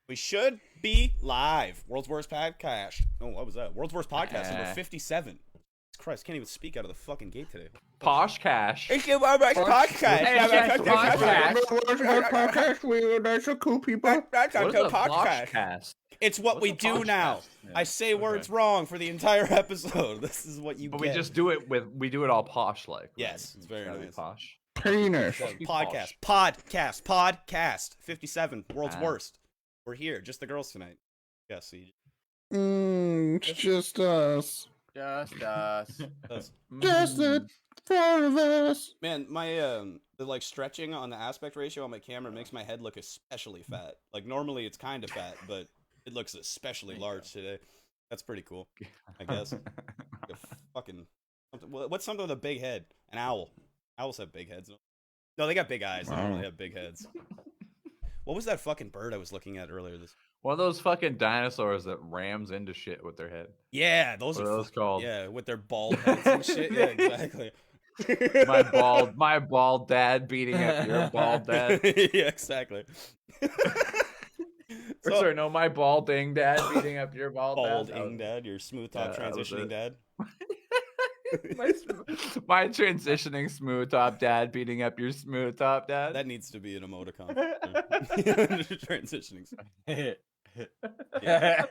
We should be live. World's Worst Podcast. Oh, what was that? World's Worst Podcast number 57. Christ, can't even speak out of the fucking gate today. Posh Cash. It's your podcast. Podcast. We're so cool people. What is a Posh Cast? It's what we do now. Yeah. I say words wrong for the entire episode. This is what you but get. We just do it all posh like. Right? Yes, it's very nice. Posh. Penis. Podcast. 57. World's Worst. We're here, just the girls tonight. Yes, it's just us. Just us. Just the four of us. Man, my the like stretching on the aspect ratio on my camera makes my head look especially fat. Like normally it's kind of fat, but it looks especially large today. That's pretty cool, I guess. What's something with a big head? An owl. Owls have big heads. No, they got big eyes. They don't really have big heads. What was that fucking bird I was looking at earlier? One of those fucking dinosaurs that rams into shit with their head. Yeah, those what are those called. Yeah, with their bald heads and shit. Yeah, exactly. my bald dad beating up your bald dad. Yeah, exactly. Sorry, no, my balding dad beating up your balding dad. Your smooth top transitioning dad. my transitioning smooth top dad beating up your smooth top dad. That needs to be an emoticon. Transitioning. Yeah.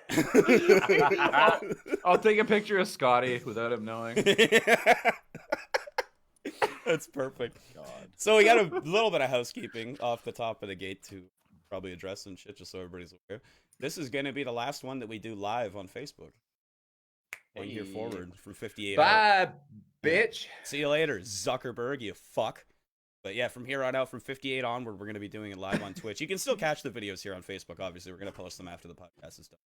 I'll take a picture of Scotty without him knowing. That's perfect. God. So we got a little bit of housekeeping off the top of the gate to probably address and shit, just so everybody's aware. This is going to be the last one that we do live on Facebook. One year forward from 58. Bye, bitch. See you later, Zuckerberg, you fuck. But yeah, from here on out, from 58 onward, we're going to be doing it live on Twitch. You can still catch the videos here on Facebook, obviously. We're going to post them after the podcast and stuff.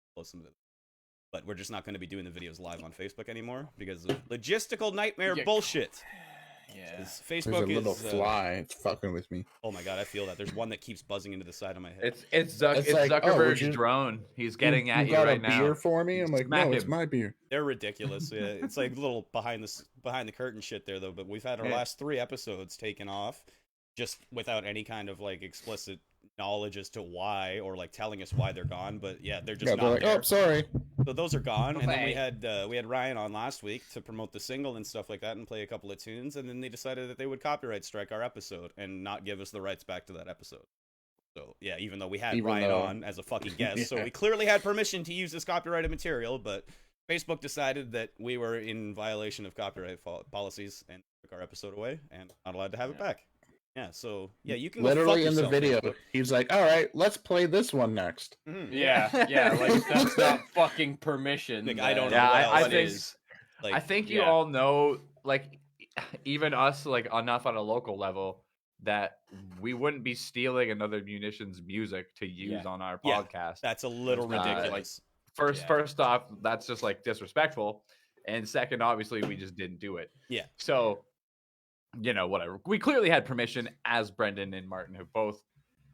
But we're just not going to be doing the videos live on Facebook anymore because of logistical nightmare bullshit. Yeah. Facebook There's a little fly. It's fucking with me. Oh my god, I feel that. There's one that keeps buzzing into the side of my head. It's Zuckerberg's drone. He's getting at you right now. You got a beer for me? I'm like, no, it's my beer. They're ridiculous. Yeah, it's like little behind the curtain shit there though. But we've had our last 3 episodes taken off just without any kind of like explicit knowledge as to why or like telling us why they're gone. But yeah, they're just not there. Oh, sorry. So those are gone. And then we had Ryan on last week to promote the single and stuff like that and play a couple of tunes. And then they decided that they would copyright strike our episode and not give us the rights back to that episode. So yeah, even though we had Ryan on as a fucking guest, so we clearly had permission to use this copyrighted material, but Facebook decided that we were in violation of copyright policies and took our episode away and not allowed to have it back. Yeah, so yeah, you can literally in the video. Facebook. He's like, "All right, let's play this one next." Mm-hmm. Yeah, like that's not fucking permission. Like, I don't know. I think you all know, like, even us, like enough on a local level that we wouldn't be stealing another musician's music to use on our podcast. Yeah, that's a little ridiculous. First off, that's just like disrespectful, and second, obviously, we just didn't do it. Yeah. So. You know, whatever. We clearly had permission, as Brendan and Martin have both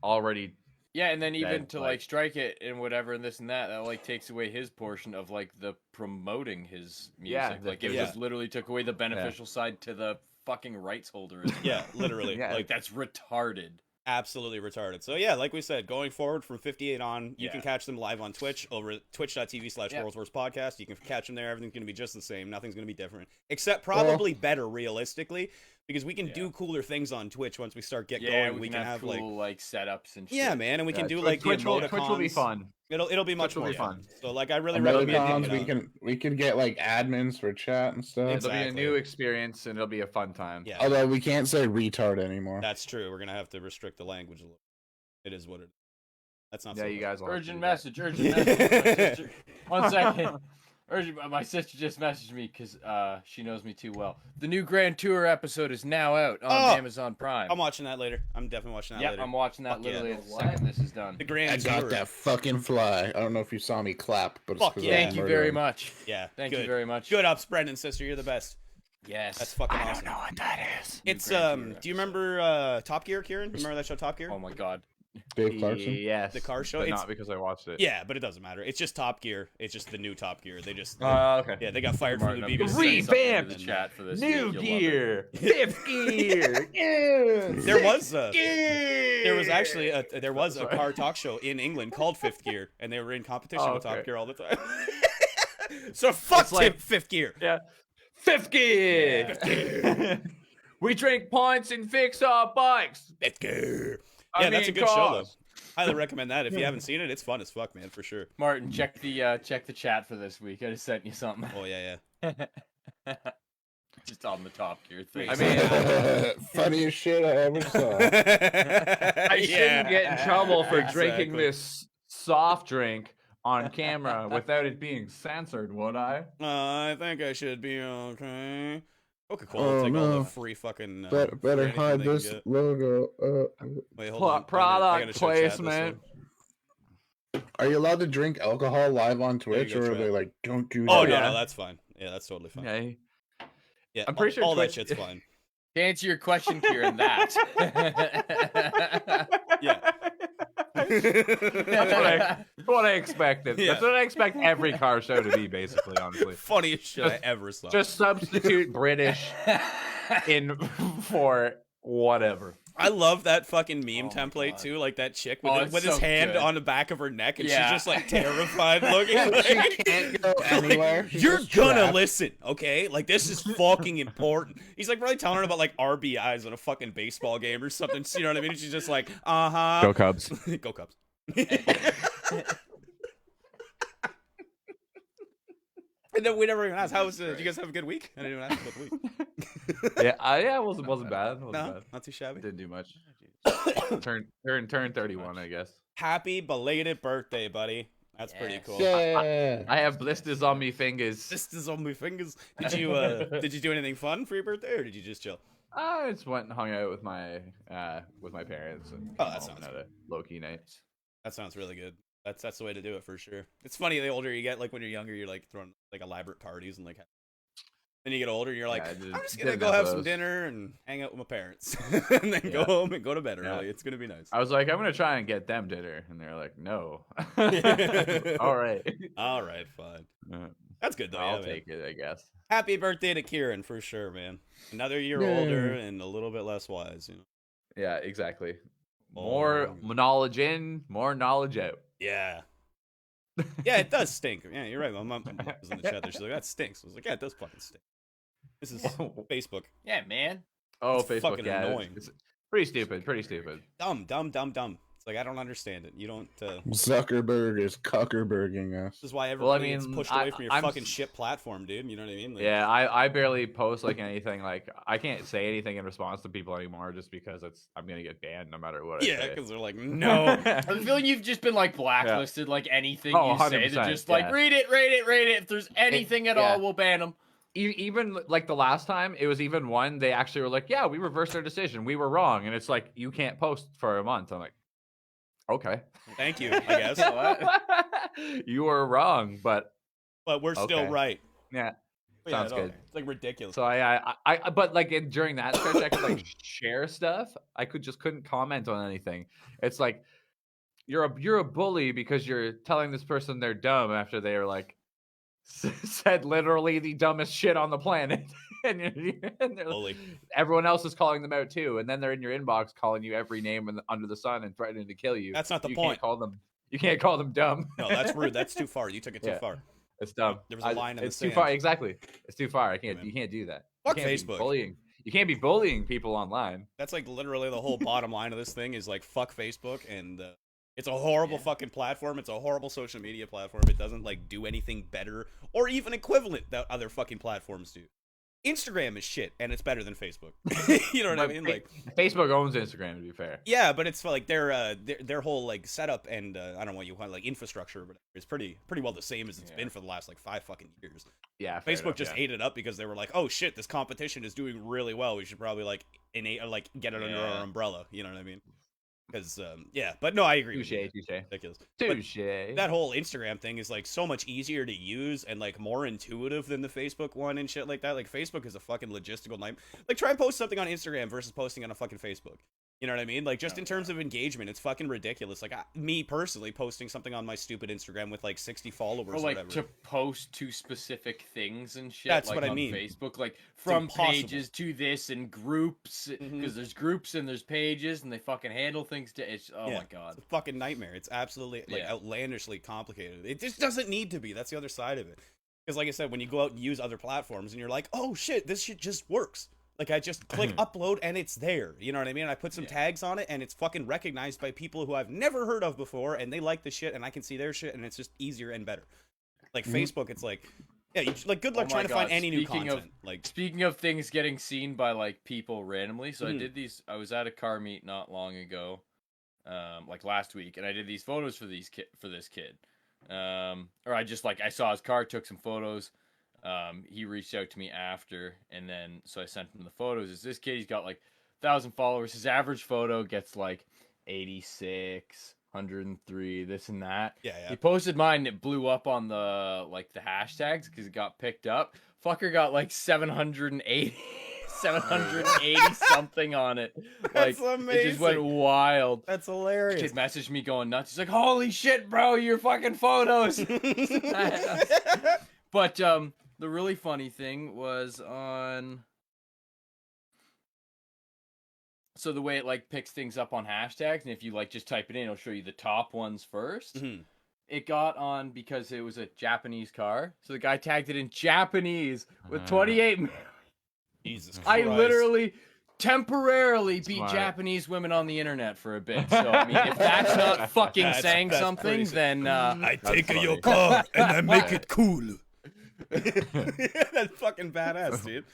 already. Yeah, and then even to like strike it and whatever and this and that like takes away his portion of like the promoting his music. Yeah, like it just literally took away the beneficial side to the fucking rights holder. Yeah, literally. Like that's retarded. Absolutely retarded. So yeah, like we said, going forward from 58 on, you can catch them live on Twitch over at twitch.tv/World's Worst Podcast. You can catch them there. Everything's going to be just the same. Nothing's going to be different, except probably better realistically, because we can do cooler things on Twitch once we start going. We can have cool, like setups and shit. Yeah, man, and we can do like Twitch the emoticons. Twitch will be fun. It'll be much more fun. So like I really recommend we can get like admins for chat and stuff. It'll be a new experience and it'll be a fun time. Yeah. Although we can't say retard anymore. That's true. We're gonna have to restrict the language a little. It is what it is. That's not. Yeah, you guys. Urgent message. My sister, 1 second. My sister just messaged me because she knows me too well. The new Grand Tour episode is now out on Amazon Prime. I'm watching that later. I'm definitely watching that later. Yeah, I'm watching that literally the second this is done. The Grand Tour. I got that fucking fly. I don't know if you saw me clap, but it's thank you very much. Yeah, thank you very much. Good ups, Brendan, sister. You're the best. Yes, that's fucking awesome. I don't know what that is. It's do you remember Top Gear, Kieran? Remember that show, Top Gear? Oh my god. Dave Clarkson? Yes. The car show? But not because I watched it. Yeah, but it doesn't matter. It's just Top Gear. It's just the new Top Gear. They just... okay. Yeah, they got fired from the BBC. Revamped! Chat for this new gear! Fifth gear! There was There was actually a car talk show in England called Fifth Gear, and they were in competition with Top Gear all the time. So fuck Fifth Gear. Yeah, Fifth Gear. Yeah. Fifth Gear. We drink pints and fix our bikes. Fifth Gear. Yeah, that's a good show though. Highly recommend that. If you haven't seen it, it's fun as fuck, man, for sure. Martin, check the chat for this week. I just sent you something. Oh yeah. Just on the Top Gear thing. I mean, funniest shit I ever saw. I shouldn't get in trouble for drinking this soft drink on camera without it being censored, would I? I think I should be okay. Coca-Cola take all the free fucking. Better hide this logo. Wait, hold on. Product placement. Are you allowed to drink alcohol live on Twitch, or are they like, don't do that? Oh no, that's fine. Yeah, that's totally fine. Okay. Yeah, I'm pretty sure all Twitch... that shit's fine. To answer your question, Kieran, that. Yeah. That's what I expected. Yeah. That's what I expect every car show to be, basically, honestly. Funniest shit I ever saw. Just substitute British in for whatever. I love that fucking meme template too, like that chick with his hand on the back of her neck, and she's just like terrified looking. Like, she can't go anywhere. You're gonna listen, okay? Like this is fucking important. He's like probably telling her about like RBIs on a fucking baseball game or something. You know what I mean? And she's just like, Go Cubs. Go Cubs. And then we never even asked, did you guys have a good week? I didn't even ask about the week. Yeah, it wasn't bad. Not too shabby. Didn't do much. Turn 31, I guess. Happy belated birthday, buddy. That's pretty cool. Yeah. I have blisters on me fingers. Blisters on my fingers. Did you do anything fun for your birthday, or did you just chill? I just went and hung out with my parents and that sounds had a low-key night. That sounds really good. That's the way to do it for sure. It's funny, the older you get, like when you're younger, you're like throwing like elaborate parties and like. Then you get older, and you're like, I'm just gonna go have some dinner and hang out with my parents, and then go home and go to bed early. It's gonna be nice. I was like, I'm gonna try and get them dinner, and they're like, no. All right, fine. That's good though. I'll take it, I guess. Happy birthday to Kieran for sure, man. Another year older and a little bit less wise, you know. Yeah, exactly. More knowledge in, more knowledge out. Yeah. Yeah, it does stink. Yeah, you're right. My mom was in the chat there. She's like, that stinks. I was like, yeah, it does fucking stink. This is Facebook. Yeah, man. Oh, it's Facebook, fucking annoying. It's pretty stupid. Dumb. It's like, I don't understand it. You don't... Zuckerberg is cuckerberging us. This is why everybody gets pushed away from your fucking shit platform, dude. You know what I mean? Like, yeah, I barely post like anything. Like, I can't say anything in response to people anymore just because I'm going to get banned no matter what I say. Yeah, because they're like, no. I'm feeling you've just been like blacklisted, like anything you say. They're just like, read it. If there's anything at all, we'll ban them. Even like the last time, it was even one, they actually were like, yeah, we reversed our decision. We were wrong. And it's like, you can't post for a month. I'm like, okay. Thank you, I guess. You were wrong, but we're still right. Yeah. Sounds good. It's like ridiculous. So but like during that stretch, I could like share stuff. I couldn't comment on anything. It's like, you're a bully because you're telling this person they're dumb after they are like, said literally the dumbest shit on the planet. and like, everyone else is calling them out too, and then they're in your inbox calling you every name under the sun and threatening to kill you. That's not the point. You can't call them dumb. No, that's rude. That's too far. You took it too far. It's dumb. There was a line in the sand. Too far. Exactly. It's too far. You can't do that. Fuck Facebook. Bullying. You can't be bullying people online. That's like literally the whole bottom line of this thing is like, fuck Facebook, and it's a horrible fucking platform. It's a horrible social media platform. It doesn't like do anything better or even equivalent that other fucking platforms do. Instagram is shit, and it's better than Facebook. You know what I mean? Like, Facebook owns Instagram, to be fair. Yeah, but it's like their whole like setup and I don't know what you want, like infrastructure, but it's pretty well the same as it's been for the last like 5 fucking years. Yeah, Facebook just ate it up because they were like, oh shit, this competition is doing really well. We should probably like get it under our umbrella. You know what I mean? Because but no, I agree. Touche. Ridiculous. Touche. That whole Instagram thing is like so much easier to use and like more intuitive than the Facebook one and shit like that. Like Facebook is a fucking logistical nightmare. Like try and post something on Instagram versus posting on a fucking Facebook. You know what I mean? Like, just in terms of engagement, it's fucking ridiculous. Like, me personally posting something on my stupid Instagram with like 60 followers or like whatever. to post to specific things and shit. That's like what I on mean. Facebook, like from pages to this and groups, because there's groups and there's pages and they fucking handle things to. It's my god, it's a fucking nightmare. It's absolutely like outlandishly complicated. It just doesn't need to be. That's the other side of it. Because like I said, when you go out and use other platforms and you're like, oh shit, this shit just works. Like, I just click upload and it's there. You know what I mean? I put some tags on it and it's fucking recognized by people who I've never heard of before, and they like the shit and I can see their shit, and it's just easier and better. Like, Facebook, it's like, like, good luck trying to find any new content. Like, speaking of things getting seen by, like, people randomly, so I was at a car meet not long ago, like last week, and I did these photos for this kid. Or I saw his car, took some photos. He reached out to me after, and then so I sent him the photos. It's this kid. He's got like 1,000 followers. His average photo gets like 86, 103, this and that. Yeah. He posted mine, and it blew up on the hashtags because it got picked up. Fucker got like 780 something on it. That's amazing. It just went wild. That's hilarious. Kid messaged me going nuts. He's like, "Holy shit, bro, your fucking photos." But the really funny thing was so the way it like picks things up on hashtags, and if you like just type it in, it'll show you the top ones first. It got on because it was a Japanese car, so the guy tagged it in Japanese with 28 million. Jesus Christ. I literally temporarily beat Japanese women on the internet for a bit. So I mean, if that's not fucking saying something, then I take your car and I make it cool. That's fucking badass, dude.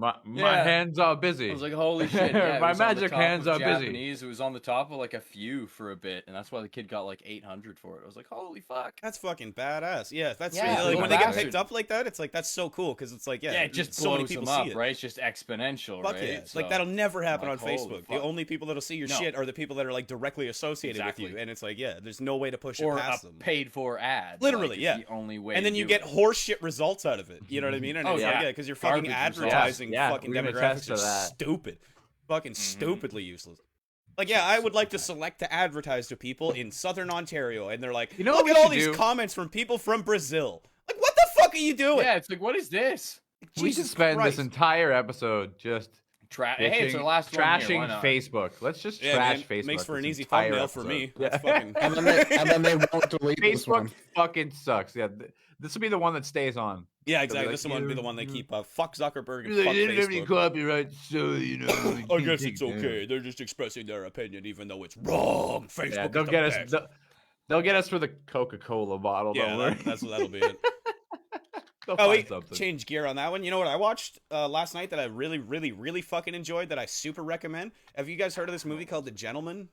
My hands are busy. I was like, holy shit. Yeah, my magic hands are Japanese. Busy. It was on the top of like a few for a bit, and that's why the kid got like 800 for it. I was like, holy fuck. That's fucking badass. Yeah, that's like, when they get picked up like that, it's like, that's so cool, because it's like, it just so many people see it. Right? It's just exponential, fuck right? Yeah. So, like, that'll never happen on Facebook. The only people that'll see your shit are the people that are like directly associated with you, and it's like, there's no way to push it past them. Paid for ad. Literally, the only way. And then you get horse shit results out of it. You know what I mean? And because you're fucking advertising fucking demographics. Stupid. Fucking stupidly useless. Like, I would like to select to advertise to people in southern Ontario, and they're like, look at all these comments from people from Brazil. Like, what the fuck are you doing? Yeah, it's like, what is this? We should spend this entire episode just it's our last trashing Facebook. Let's just trash Facebook. Makes for an easy thumbnail for me. Yeah. Fucking... and then they won't delete Facebook this one. fucking sucks. Yeah, this will be the one that stays on. Yeah, exactly. This one will be the one they keep. Fuck Zuckerberg and fuck they didn't Facebook. have any copyright, so I guess it's okay. They're just expressing their opinion, even though it's wrong. Facebook. They'll get us. They'll get us for the Coca-Cola bottle. Yeah, that's what that'll be. It. Change gear on that one. You know what I watched last night that I really, really, really fucking enjoyed, that I super recommend? Have you guys heard of this movie called The Gentleman?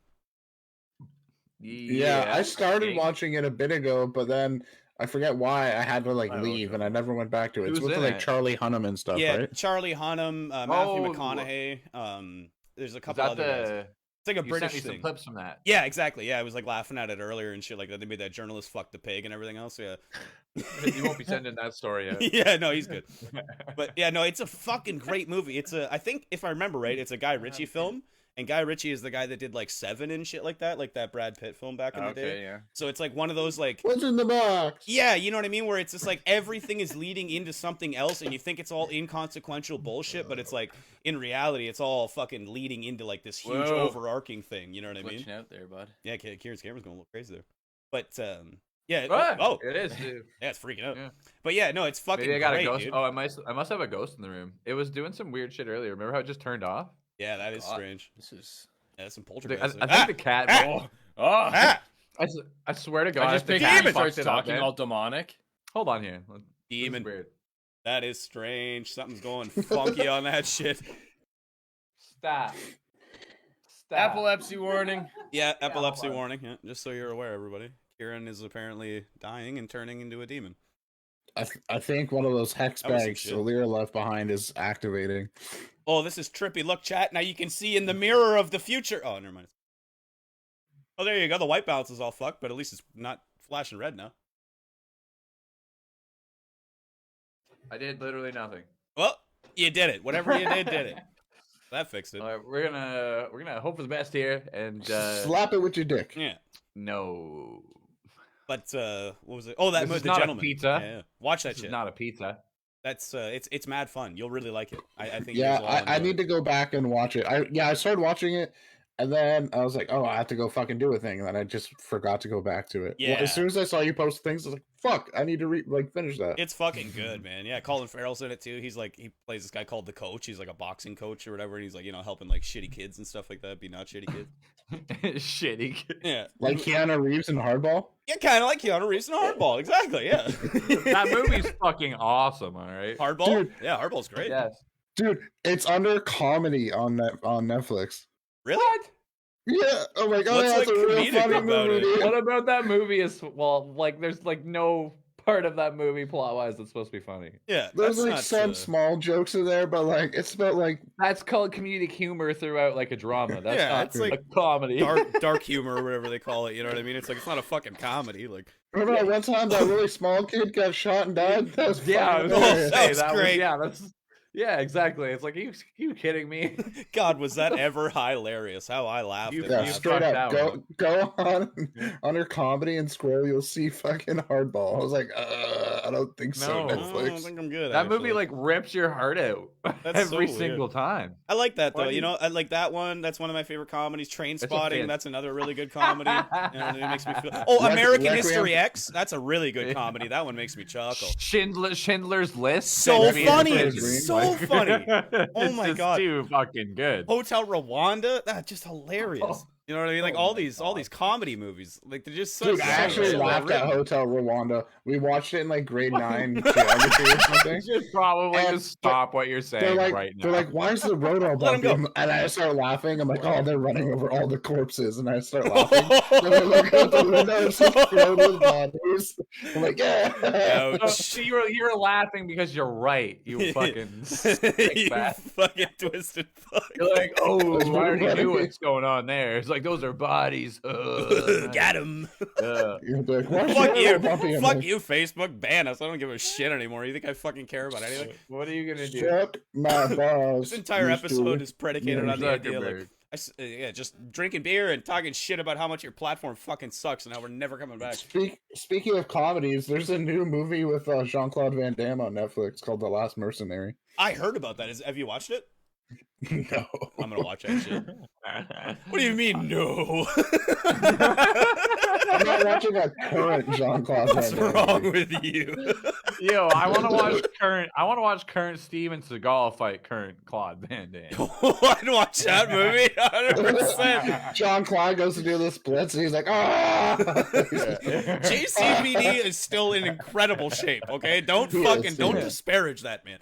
Yeah, I started watching it a bit ago, but then I forget why I had to leave, and I never went back to it. It's with Charlie Hunnam and stuff, right? Charlie Hunnam, Matthew McConaughey. There's a couple other guys. It's like a British thing. Some clips from that. Yeah, exactly. Yeah, I was like laughing at it earlier and shit like that. They made that journalist fuck the pig and everything else. Yeah. You won't be sending that story out. Yeah, no, he's good. But yeah, no, it's a fucking great movie. I think if I remember right, it's a Guy Ritchie film. And Guy Ritchie is the guy that did like Seven and shit like that Brad Pitt film back in the day. Yeah. So it's like one of those like, what's in the box? Yeah, you know what I mean? Where it's just like everything is leading into something else, and you think it's all inconsequential bullshit, but it's like in reality, it's all fucking leading into like this huge overarching thing. You know what I mean? Out there, bud. Yeah, Kieran's camera's going a little crazy there, but yeah. It is, dude. Yeah, it's freaking out. Yeah. But yeah, no, it's fucking. Maybe I got great, a ghost. Dude. Oh, I must have a ghost in the room. It was doing some weird shit earlier. Remember how it just turned off? Yeah, that is strange. This is some poltergeist. I think the cat. I swear to God, I just picked demon starts talking all demonic. Hold on here. Demon. Weird. That is strange. Something's going funky on that shit. Stop. Epilepsy warning. Yeah, epilepsy warning. Yeah, just so you're aware, everybody. Kieran is apparently dying and turning into a demon. I think one of those hex bags Alira left behind is activating. Oh, this is trippy. Look, chat. Now you can see in the mirror of the future. Oh, never mind. Oh, there you go. The white balance is all fucked, but at least it's not flashing red now. I did literally nothing. Well, you did it. Whatever you did it. that fixed it. All right, we're gonna hope for the best here and slap it with your dick. Yeah. No. But what was it? Oh, that This is the not a gentleman. pizza. Yeah. Watch that This shit. is not a pizza. That's it's mad fun. You'll really like it. I think. Yeah, I need to go back and watch it. I started watching it, and then I was like, oh, I have to go fucking do a thing, and then I just forgot to go back to it. Yeah. Well, as soon as I saw you post things, I was like, fuck, I need to finish that. It's fucking good, man. Yeah, Colin Farrell's in it too. He's like, he plays this guy called the Coach. He's like a boxing coach or whatever. And he's like, helping like shitty kids and stuff like that. Be not shitty kids. Shitty kid. Yeah, like Keanu Reeves in Hardball. Yeah, kind of like Keanu Reeves in Hardball. Exactly. Yeah. That movie's fucking awesome. All right. Hardball. Dude. Yeah, Hardball's great. Yes. Dude, it's under comedy on Netflix. Really? What? Yeah. Oh my god, What's, that's like, a real comedic funny about movie. it? Dude. What about that movie is there's like no part of that movie plot wise that's supposed to be funny. Yeah. There's that's like not, some small jokes in there, but like it's about like That's called comedic humor throughout like a drama. That's Yeah, not it's like a comedy. dark humor or whatever they call it. You know what I mean? It's like it's not a fucking comedy. Like remember that one time that really small kid got shot and died? That was Yeah, I fucking was gonna hilarious. say, That was great. Yeah, exactly. It's like, are you kidding me? God, was that ever hilarious? How I laughed. You- at Yeah, you that. straight fucked up. that Go on under comedy and scroll. You'll see fucking Hardball. I was like, I don't think so. No. I don't Netflix. think I'm good. That actually. movie like rips your heart out That's every so weird. single time. I like that though. Why do You you- know, I like that one. That's one of my favorite comedies. Train a Spotting. fan. That's another really good comedy. It makes me feel. Oh, American Requiem. History X. That's a really good comedy. That one makes me chuckle. Schindler's List. So makes me funny. crazy. So funny. Oh my It's God. too fucking good. Hotel Rwanda. That's just hilarious. You know what I mean? Like Oh all my these God. comedy movies. Like they're just so. Dude, I so actually so laughed at well-written. Hotel Rwanda. We watched it in like grade 9 geography or something. You should probably And just stop what you're They're saying like, right now. they're like, why is the road all Let 'em bumpy? go. And I start laughing. I'm like, oh, they're running over all the corpses, and I start laughing. And I look out the window, it's just filled with bodies. I'm like, yeah. Ouch. So you're laughing because you're right. You fucking you bag. fucking twisted fuck. You're like, oh, That's I already funny. knew what's going on there. It's like those are bodies. Got him. You're like, why is Fuck the you. road bumpy? I'm Fuck like, you, Facebook. Ban us. I don't give a shit anymore. You think I fucking care about anything? What are you gonna do? Shut my balls. This entire you episode stupid. is predicated on the idea, like, Zuckerberg. just drinking beer and talking shit about how much your platform fucking sucks and how we're never coming back. Speaking of comedies, there's a new movie with Jean-Claude Van Damme on Netflix called The Last Mercenary. I heard about that. Have you watched it? No. I'm gonna watch that shit. What do you mean, no? I'm not watching a current Jean-Claude What's Van Damme wrong movie. with you? Yo, I want to watch current Steven Seagal fight current Claude Van Damme. I'd watch that movie 100%. Jean-Claude goes to do the splits and he's like, ah! JCVD is still in incredible shape. Okay, don't disparage that man.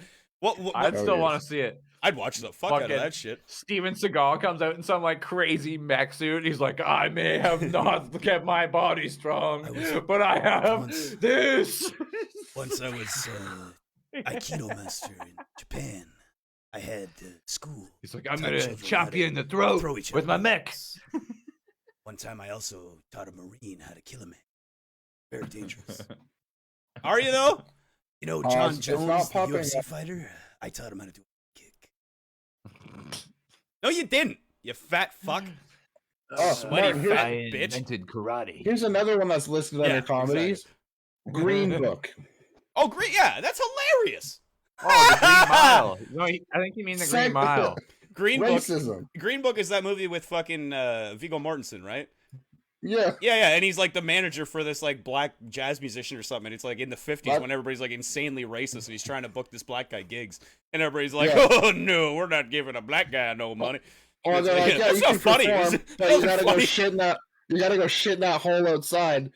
I'd still want to see it. I'd watch the fuck out of Fucking that shit. Steven Seagal comes out in some like crazy mech suit. He's like, I may have not kept my body strong, but I have this. Once I was Aikido master in Japan. I had school. He's like, I'm gonna chop you in the throat with my mech. One time I also taught a Marine how to kill a man. Very dangerous. Are you though? You know John it's Jones, not the popping UFC up. fighter? I taught him how to do a kick. No, you didn't. You fat fuck. Sweaty Martin, fat I bitch. invented karate. Here's another one that's listed under Yeah, comedies. Green Book. Oh, great. Yeah, that's hilarious. Oh, the Green Mile. No, I think you mean the Green Same- Mile. Green Book. Racism. Green Book is that movie with fucking Viggo Mortensen, right? Yeah. Yeah, and he's like the manager for this like black jazz musician or something. And it's like in the 50s What? when everybody's like insanely racist and he's trying to book this black guy gigs. And everybody's like, Yeah. oh no, we're not giving a black guy no money. Or It's they're like, like, yeah, that's you not can funny. perform, It's but you not gotta funny. go shit in that. You gotta go shit in that hole outside.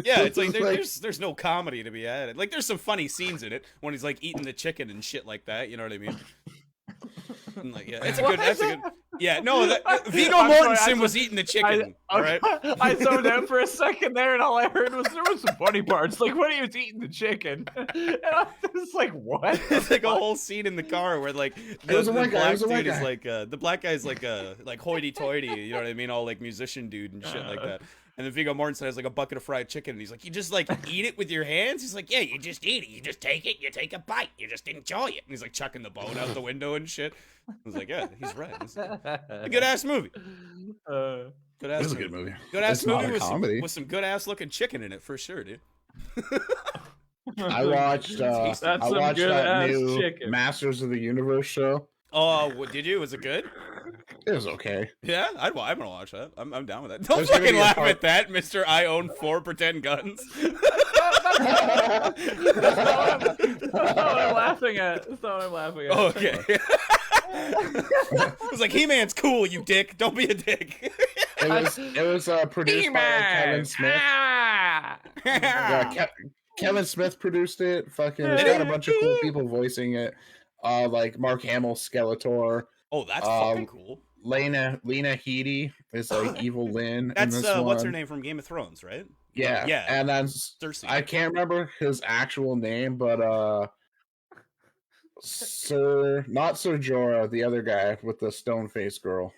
Yeah, it's like, It's like- there's no comedy to be added. Like there's some funny scenes in it when he's like eating the chicken and shit like that. You know what I mean? And, like, yeah, that's a good. That's a good. Yeah, no, Viggo I'm sorry, Mortensen was eating the chicken. All right. I zoned out for a second there, and all I heard was there was some funny parts, like when he was eating the chicken, and I was like, "What?" It's like a whole scene in the car where like the, was a the white guy, it black was a white dude is guy. like the black guy's like hoity-toity, you know what I mean, all like musician dude and shit like that. And then Viggo Mortensen has like a bucket of fried chicken, and he's like, you just like eat it with your hands? He's like, yeah, you just eat it. You just take it, you take a bite, you just enjoy it. And he's like chucking the bone out the window and shit. I was like, yeah, he's right. It's a good ass movie. Good ass. It's a good movie. Good ass It's not movie a comedy. with some good ass looking chicken in it for sure, dude. I watched that new chicken. Masters of the Universe show. Oh, what did you? Was it good? It was okay. Yeah, I'm gonna watch that. I'm down with that. Don't fucking laugh at that, Mister. I own 4 pretend guns. That's not what I'm laughing at. That's not what I'm laughing at. Oh, okay. It was like, He-Man's cool, you dick. Don't be a dick. It was produced by Kevin Smith. Yeah, Kevin Smith produced it. Fucking, it's got a bunch of cool people voicing it. Like Mark Hamill, Skeletor. Oh, that's fucking cool. Lena Headey is like Evil Lynn. That's in this one. What's her name from Game of Thrones, right? Yeah, yeah. And then Cersei. I can't remember his actual name, but not Sir Jorah, the other guy with the stone face girl.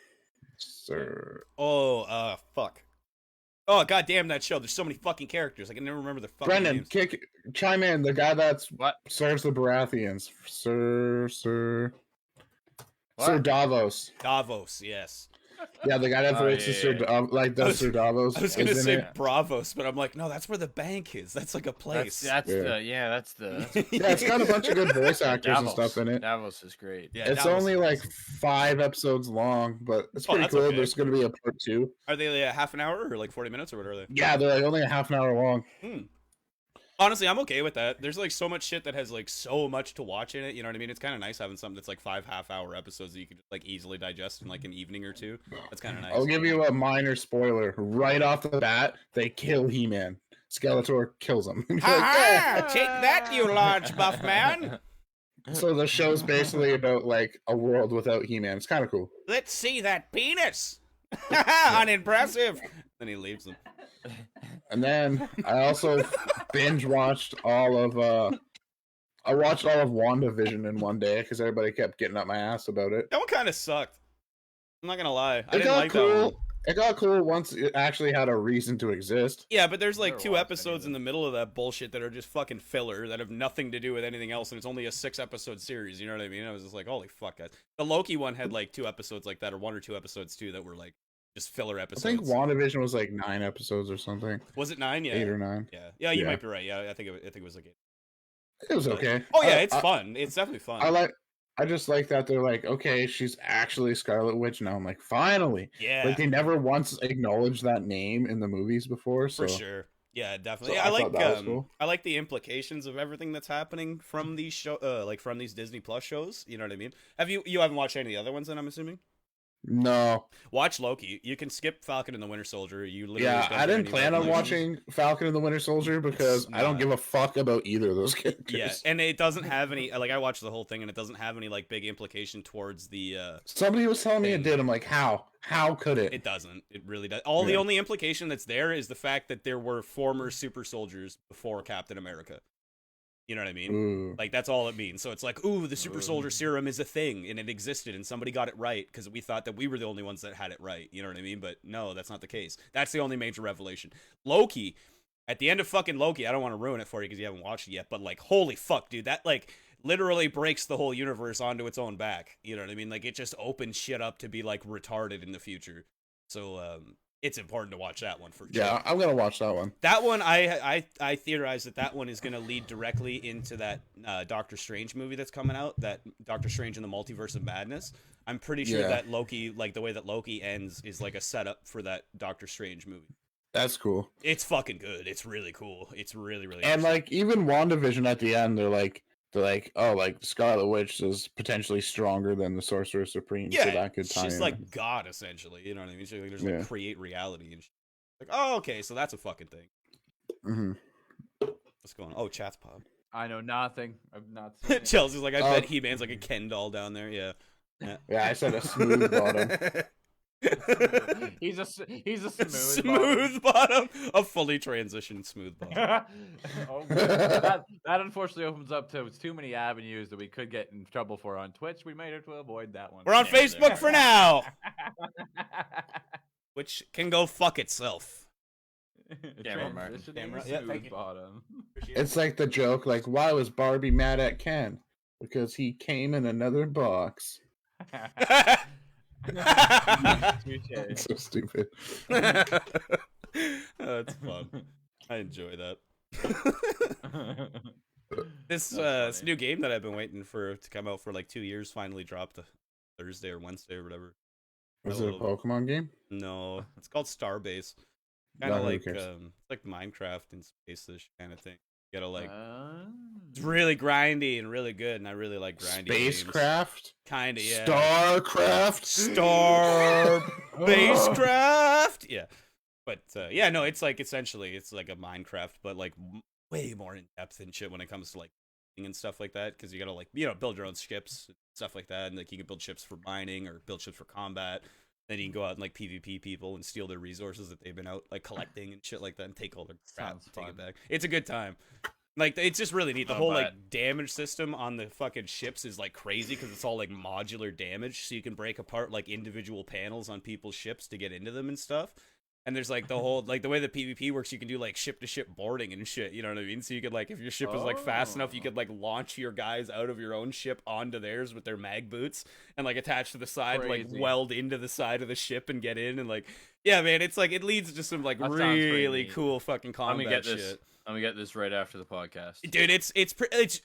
Sir. Oh, fuck. Oh, goddamn that show. There's so many fucking characters. I can never remember their fucking Brendan, names. chime in. The guy that's What? serves the Baratheons. Sir Davos. Davos, yes. Yeah, the guy that voices Sir Davos. I was gonna say Bravos, but I'm like, no, that's where the bank is. That's like a place. That's the yeah, it's got a bunch of good voice actors and stuff in it. Davos is great. Yeah, it's Davos only like 5 episodes long, but it's pretty cool. Okay. There's going to be a part 2. Are they like a half an hour or like 40 minutes or what are they? Yeah, they're like only a half an hour long. Honestly, I'm okay with that. There's like so much shit that has like so much to watch in it. You know what I mean? It's kind of nice having something that's like 5 half-hour episodes that you can just like easily digest in like an evening or two. That's kind of nice. I'll give you a minor spoiler. Right off the bat, they kill He-Man. Skeletor kills him. Ha! Take that, you large buff man! So the show's basically about like a world without He-Man. It's kind of cool. Let's see that penis. Unimpressive. Then he leaves them. And then I also binge watched all of WandaVision in one day because everybody kept getting up my ass about it. That one kind of sucked. I'm not gonna lie. I didn't got like cool. that one. It got cool once it actually had a reason to exist. Yeah, but there's like 2 episodes in the middle of that bullshit that are just fucking filler that have nothing to do with anything else, and it's only a 6-episode series. You know what I mean? I was just like, holy fuck, guys. The Loki one had like 2 episodes like that, or 1 or 2 episodes too, that were like just filler episodes. I think WandaVision was like 9 episodes or something. Was it 9? Yeah, 8 or 9. Yeah, you might be right. Yeah, I think it was like 8. It was okay. Oh yeah, it's fun. It's definitely fun. I just like that they're like, okay, she's actually Scarlet Witch now. I'm like, finally. Yeah. Like they never once acknowledged that name in the movies before. So. For sure. Yeah, definitely. So I like cool. I like the implications of everything that's happening from these from these Disney Plus shows. You know what I mean? You haven't watched any of the other ones then, I'm assuming? No. Watch Loki. You can skip Falcon and the Winter Soldier. You literally I didn't plan on watching Falcon and the Winter Soldier because I don't give a fuck about either of those characters. Yeah, and it doesn't have any like I watched the whole thing and it doesn't have any like big implication towards the Somebody was telling me it did. I'm like, how? How could it? It doesn't. It really does. The only implication that's there is the fact that there were former super soldiers before Captain America. You know what I mean? Ooh. Like, that's all it means. So it's like, ooh, the super soldier serum is a thing, and it existed, and somebody got it right, because we thought that we were the only ones that had it right. You know what I mean? But no, that's not the case. That's the only major revelation. Loki, at the end of fucking Loki, I don't want to ruin it for you because you haven't watched it yet, but, like, holy fuck, dude, that, like, literally breaks the whole universe onto its own back. You know what I mean? Like, it just opens shit up to be, like, retarded in the future. So, it's important to watch that one for sure. Yeah, I'm gonna watch that one. That one, I theorize that one is gonna lead directly into that Doctor Strange movie that's coming out. That Doctor Strange in the Multiverse of Madness. I'm pretty sure that Loki, like the way that Loki ends, is like a setup for that Doctor Strange movie. That's cool. It's fucking good. It's really cool. It's really, really. And like even WandaVision at the end, they're like, oh, like Scarlet Witch is potentially stronger than the Sorcerer Supreme. Yeah, so that could tie she's in. like God essentially. You know what I mean? She's like, there's like create reality and shit. Like, oh, okay, so that's a fucking thing. Mm-hmm. What's going on? Oh, chat's pop. I know nothing. I've not seen it. Chelsea's like, I bet He-Man's like a Ken doll down there. Yeah. Yeah, I said a smooth bottom. He's a smooth bottom. A fully transitioned smooth bottom. that unfortunately opens up to too many avenues that we could get in trouble for on Twitch. We made it to avoid that one. We're on Facebook for now. Which can go fuck itself. Smooth bottom. It's like the joke, like, why was Barbie mad at Ken? Because he came in another box. It's so stupid. That's fun. I enjoy that. This new game that I've been waiting for to come out for like 2 years finally dropped Thursday or Wednesday or whatever. Was it a Pokemon game? No, it's called Starbase. Kind of like it's like Minecraft in space-ish kind of thing. You gotta like it's really grindy and really good, and I really like grindy Spacecraft? Kind of, yeah. Starcraft? Spacecraft? Yeah. But yeah, no, it's like essentially it's like a Minecraft, but like way more in depth and shit when it comes to like and stuff like that, because you gotta like build your own ships, stuff like that, and like you can build ships for mining or build ships for combat. Then you can go out and like PvP people and steal their resources that they've been out like collecting and shit like that, and take all their crap and take it back. It's a good time. Like, it's just really neat. The whole like damage system on the fucking ships is like crazy because it's all like modular damage, so you can break apart like individual panels on people's ships to get into them and stuff. And there's like the whole like the way the PvP works, you can do like ship to ship boarding and shit, you know what I mean? So you could like, if your ship is like fast enough, you could like launch your guys out of your own ship onto theirs with their mag boots and like attach to the side, like weld into the side of the ship and get in. And like, yeah, man, it's like it leads to some like really cool fucking combat shit. I'm gonna get this right after the podcast, dude. It's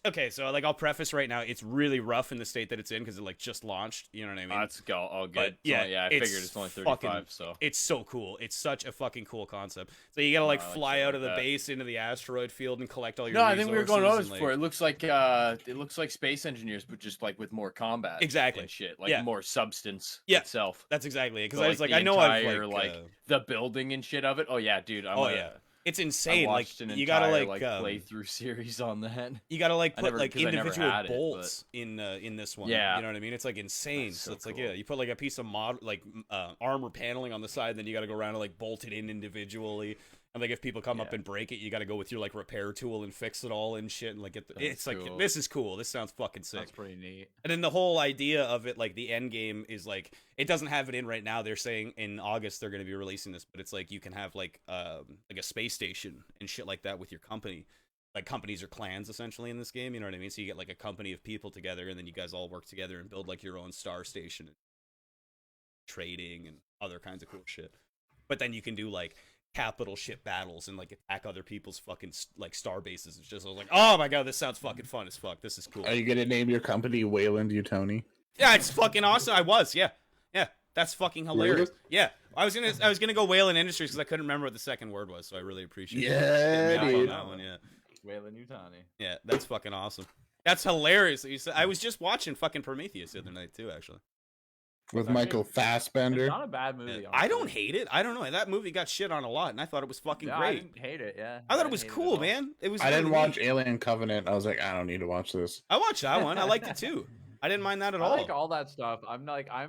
okay. So like, I'll preface right now, it's really rough in the state that it's in because it like just launched. You know what I mean? That's all good. But, yeah, I figured it's only 35. So it's so cool. It's such a fucking cool concept. So you gotta like fly out of the base into the asteroid field and collect all your. No, I think we were going over this before. It looks like Space Engineers, but just like with more combat. Exactly. And shit, like more substance. Yeah, itself. That's exactly it. Because so, I was like, I know I've like the building and shit of it. Oh yeah, dude. It's insane. Like you gotta like playthrough series on that. You gotta like put like individual bolts in this one. Yeah, you know what I mean. It's like insane. So it's cool. like you put like a piece of armor paneling on the side, then you gotta go around and like bolt it in individually. And like if people come up and break it, you gotta go with your like repair tool and fix it all and shit and like it's cool. Like this is cool. This sounds fucking sick. That's pretty neat. And then the whole idea of it, like the end game is like it doesn't have it in right now. They're saying in August they're gonna be releasing this, but it's like you can have like a space station and shit like that with your company. Like companies are clans essentially in this game, you know what I mean? So you get like a company of people together and then you guys all work together and build like your own star station and trading and other kinds of cool shit. But then you can do like capital ship battles and like attack other people's fucking like star bases. It's just, I was like, oh my god, this sounds fucking fun as fuck. This is cool. Are you gonna name your company Wayland Utoni? Yeah, it's fucking awesome. Yeah, that's fucking hilarious. Really? Yeah, I was gonna go Wayland Industries because I couldn't remember what the second word was, so I really appreciate it. Yeah, dude. That one, yeah. Wayland Utani. Yeah, that's fucking awesome. That's hilarious. I was just watching fucking Prometheus the other night too, actually. With Michael Fassbender. It's not a bad movie. Yeah. I don't hate it. I don't know. That movie got shit on a lot, and I thought it was fucking great. I didn't hate it. Yeah, I thought it was cool, man. It was. I didn't watch Alien Covenant. I was like, I don't need to watch this. I watched that one. I liked it too. I didn't mind that at all. I like all that stuff. I'm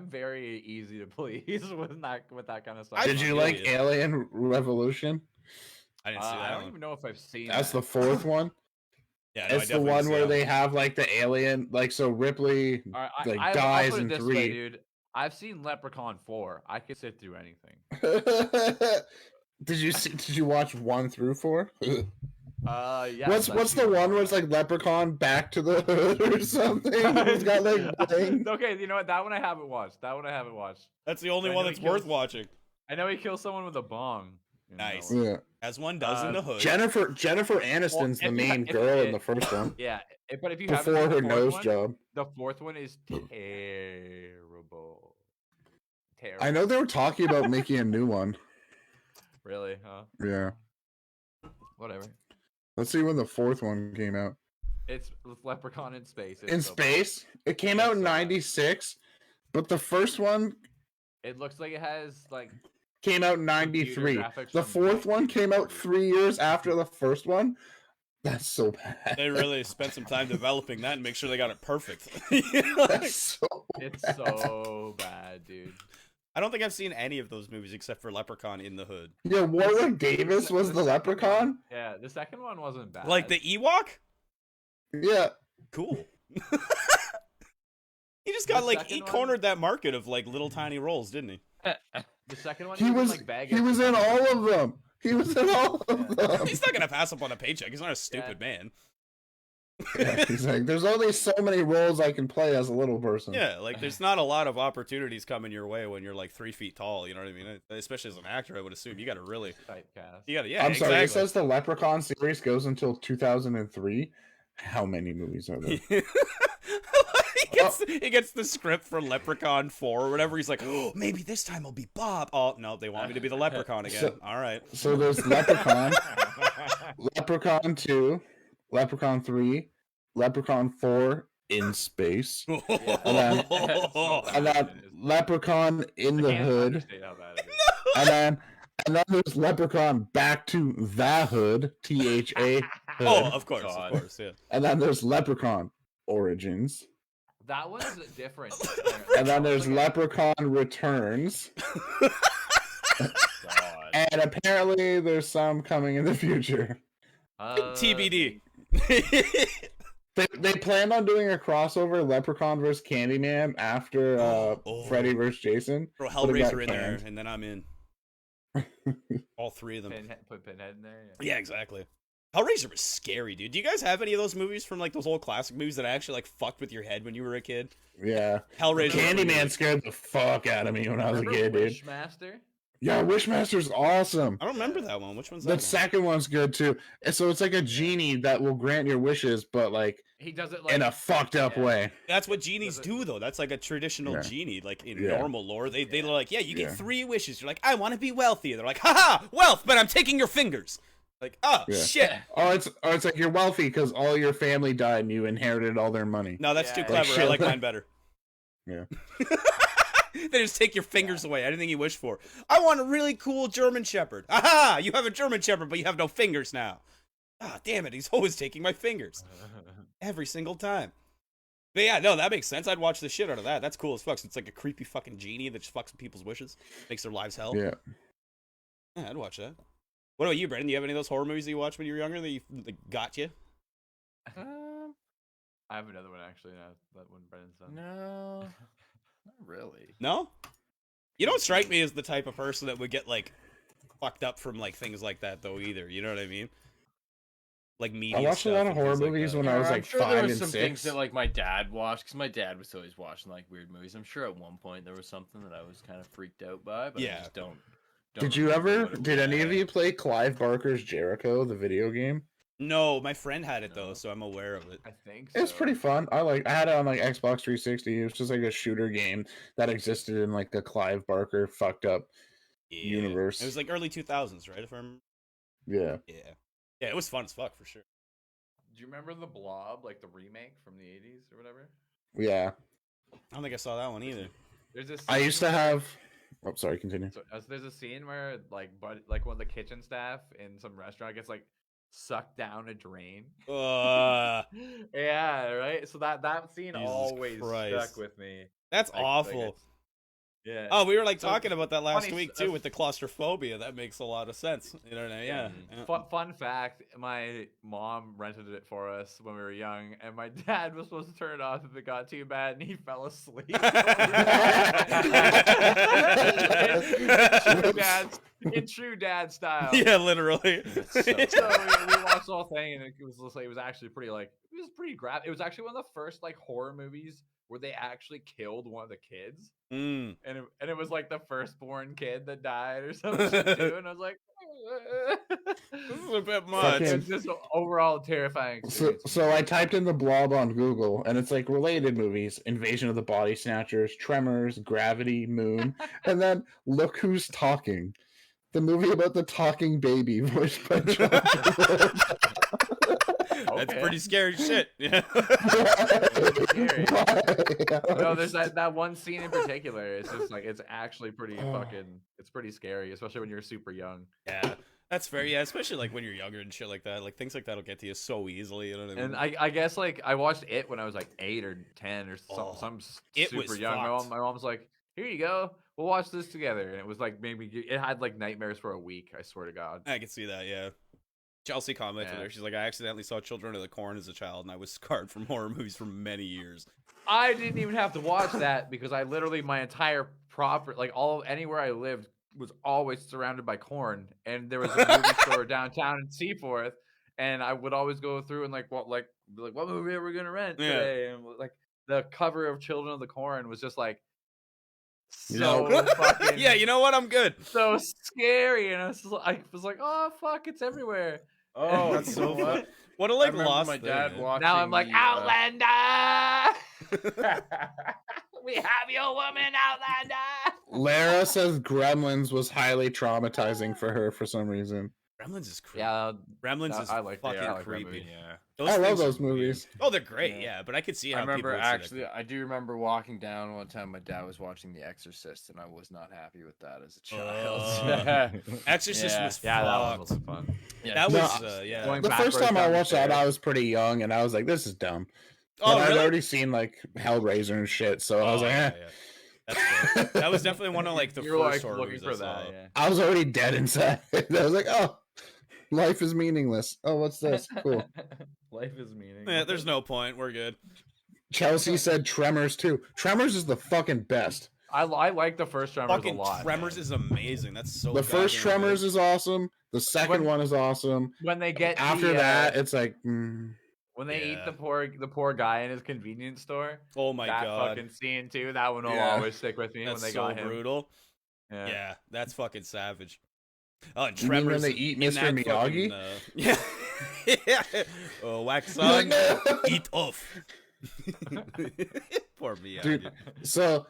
very easy to please with that kind of stuff. Did you like Alien Revolution? I didn't see that. I don't even know if I've seen. That's the fourth one. Yeah, it's the one where they have like the alien, like so Ripley dies in 3. Way, dude. I've seen Leprechaun 4. I could sit through anything. Did you watch 1 through 4? Yeah. What's the one where it's like Leprechaun Back to the Hood or something? It's got like bling. Okay, you know what? That one I haven't watched. That's the only one that's worth watching. I know he kills someone with a bong. Nice. Yeah. As one does in the hood. Jennifer Aniston's the main girl in the first one. Yeah, but if you before her nose job, the fourth one is terrible. I know they were talking about making a new one. Really? Huh? Yeah. Whatever. Let's see when the fourth one came out. It's Leprechaun in space. In space? It came out in '96, but the first one. It looks like it has like. Came out in '93. The fourth one came out 3 years after the first one. That's so bad. They really spent some time developing that and make sure they got it perfect. That's so it's so bad, dude. I don't think I've seen any of those movies except for Leprechaun in the Hood. Yeah, Warwick Davis was the Leprechaun? Yeah, the second one wasn't bad. Like the Ewok? Yeah. Cool. He just got he cornered that market of like little tiny roles, didn't he? The second one he was like he was in all of them. He was in all of them. He's not gonna pass up on a paycheck. He's not a stupid man. Yeah, he's like, there's only so many roles I can play as a little person. Yeah, like there's not a lot of opportunities coming your way when you're like 3 feet tall. You know what I mean? Especially as an actor, I would assume you got to really typecast. You got to, yeah. I'm exactly. sorry. It says the Leprechaun series goes until 2003. How many movies are there? he gets the script for Leprechaun 4 or whatever. He's like, oh, maybe this time I'll be Bob. Oh no, they want me to be the Leprechaun again. All right. So there's Leprechaun, Leprechaun 2, Leprechaun 3, Leprechaun 4 in space, and then Leprechaun in the Hood, and then there's Leprechaun Back to the Hood, THA. Oh, of course, yeah. And then there's Leprechaun Origins. That one's different. And then there's Leprechaun Returns. And apparently there's some coming in the future. TBD. They planned on doing a crossover Leprechaun vs. Candyman after Freddy vs. Jason. Throw Hellraiser in there, and then I'm in. All three of them. Put Pinhead in there. Yeah, exactly. Hellraiser was scary, dude. Do you guys have any of those movies from like those old classic movies that actually like fucked with your head when you were a kid? Yeah. Hellraiser. Candyman scared the fuck out of me when I was a kid, dude. Wishmaster? Yeah, Wishmaster's awesome. I don't remember that one. Which one's that? The second one's good too. And so it's like a genie that will grant your wishes, but like he does it like in a fucked up way. That's what genies do, though. That's like a traditional genie, like in normal lore. They're like, yeah, you get 3 wishes. You're like, I want to be wealthy. They're like, haha, wealth, but I'm taking your fingers. Like, oh shit. Oh, it's like you're wealthy because all your family died and you inherited all their money. No, that's too clever. I like mine better. Yeah. They just take your fingers away. Anything you wish for. I want a really cool German Shepherd. Aha! You have a German Shepherd, but you have no fingers now. Ah, damn it! He's always taking my fingers every single time. But yeah, no, that makes sense. I'd watch the shit out of that. That's cool as fuck. So it's like a creepy fucking genie that just fucks with people's wishes, makes their lives hell. Yeah. Yeah, I'd watch that. What about you, Brendan? Do you have any of those horror movies that you watched when you were younger that got you? I have another one actually. That one Brendan's done. No, not really. No? You don't strike me as the type of person that would get like fucked up from like things like that though either. You know what I mean? Like media. I watched a lot of horror movies when I was like 5 and 6. Some things that like my dad watched because my dad was always watching like weird movies. I'm sure at one point there was something that I was kind of freaked out by, but I just don't. Did any of you play Clive Barker's Jericho, the video game? No, my friend had it though, so I'm aware of it. I think so. It's pretty fun. I had it on like Xbox 360. It was just like a shooter game that existed in like the Clive Barker fucked up universe. It was like early 2000s, right? If I remember. Yeah. Yeah, it was fun as fuck for sure. Do you remember The Blob, like the remake from the 80s or whatever? Yeah. I don't think I saw that one either. There's this. I used to have. Oh, sorry. Continue. So, there's a scene where like one of the kitchen staff in some restaurant gets like sucked down a drain. Yeah, right. So that scene Jesus always Christ. stuck with me. That's awful. Yeah. Oh, we were like talking about that last week too with the claustrophobia. That makes a lot of sense. You know what I mean? Yeah. Fun fact: my mom rented it for us when we were young, and my dad was supposed to turn it off if it got too bad, and he fell asleep. in true dad style. Yeah, literally. So we watched the whole thing, and it was actually pretty graphic. It was actually one of the first like horror movies where they actually killed one of the kids. And it was like the firstborn kid that died or something too. And I was like, this is a bit much. It's just overall terrifying experience. So I typed in The Blob on Google, and it's like related movies: Invasion of the Body Snatchers, Tremors, Gravity, Moon, and then Look Who's Talking, the movie about the talking baby voiced by John That's pretty scary shit. Yeah. No, there's that one scene in particular. It's just like it's actually pretty it's pretty scary, especially when you're super young. Yeah, that's fair. Yeah, especially like when you're younger and shit like that. Like things like that'll get to you so easily. You know what I mean? And I guess like I watched it when I was like 8 or 10 or some it super was young. fucked. My mom was like, "Here you go, we'll watch this together." And it was like maybe it had like nightmares for a week. I swear to God. I can see that. Yeah. Chelsea commented there. She's like, I accidentally saw Children of the Corn as a child, and I was scarred from horror movies for many years. I didn't even have to watch that because I literally my entire anywhere I lived was always surrounded by corn, and there was a movie store downtown in Seaforth, and I would always go through and what movie are we gonna rent today? And like the cover of Children of the Corn was just like so fucking yeah. You know what? I'm good. so scary, and I was like, oh fuck, it's everywhere. Oh, that's so fun. What a like lost my dad thing, watching. Now I'm like Outlander. We have your woman, Outlander. Lara says Gremlins was highly traumatizing for her for some reason. Gremlins is creepy. Yeah, Gremlins is fucking creepy. Yeah. I love those movies. Oh, they're great. Yeah, but I could see how I remember people actually. I do remember walking down one time. My dad was watching The Exorcist, and I was not happy with that as a child. Exorcist was that fucked. was fun. Yeah, that was The first time I watched that, I was pretty young, and I was like, "This is dumb." Oh, but really? I'd already seen like Hellraiser and shit, so I was like, "Eh." That's that was definitely one of like the first horror movies I saw. I was already dead inside. I was like, "Oh, life is meaningless." Oh, what's this? Cool. Life is meaningless. Yeah, there's no point. We're good. Chelsea said Tremors too. Tremors is the fucking best. I like the first Tremors a lot. Tremors is amazing. That's so. The first Tremors is awesome. The second one is awesome. When they get after that, it's like when they eat the poor guy in his convenience store. Oh my god! That fucking scene too. That one will always stick with me. That's when they so got him. Brutal. Yeah, that's fucking savage. Oh, and you Tremors mean when they eat Mr. Miyagi? Fucking, yeah. Oh, wax on, eat off. Poor Miyagi. Dude, so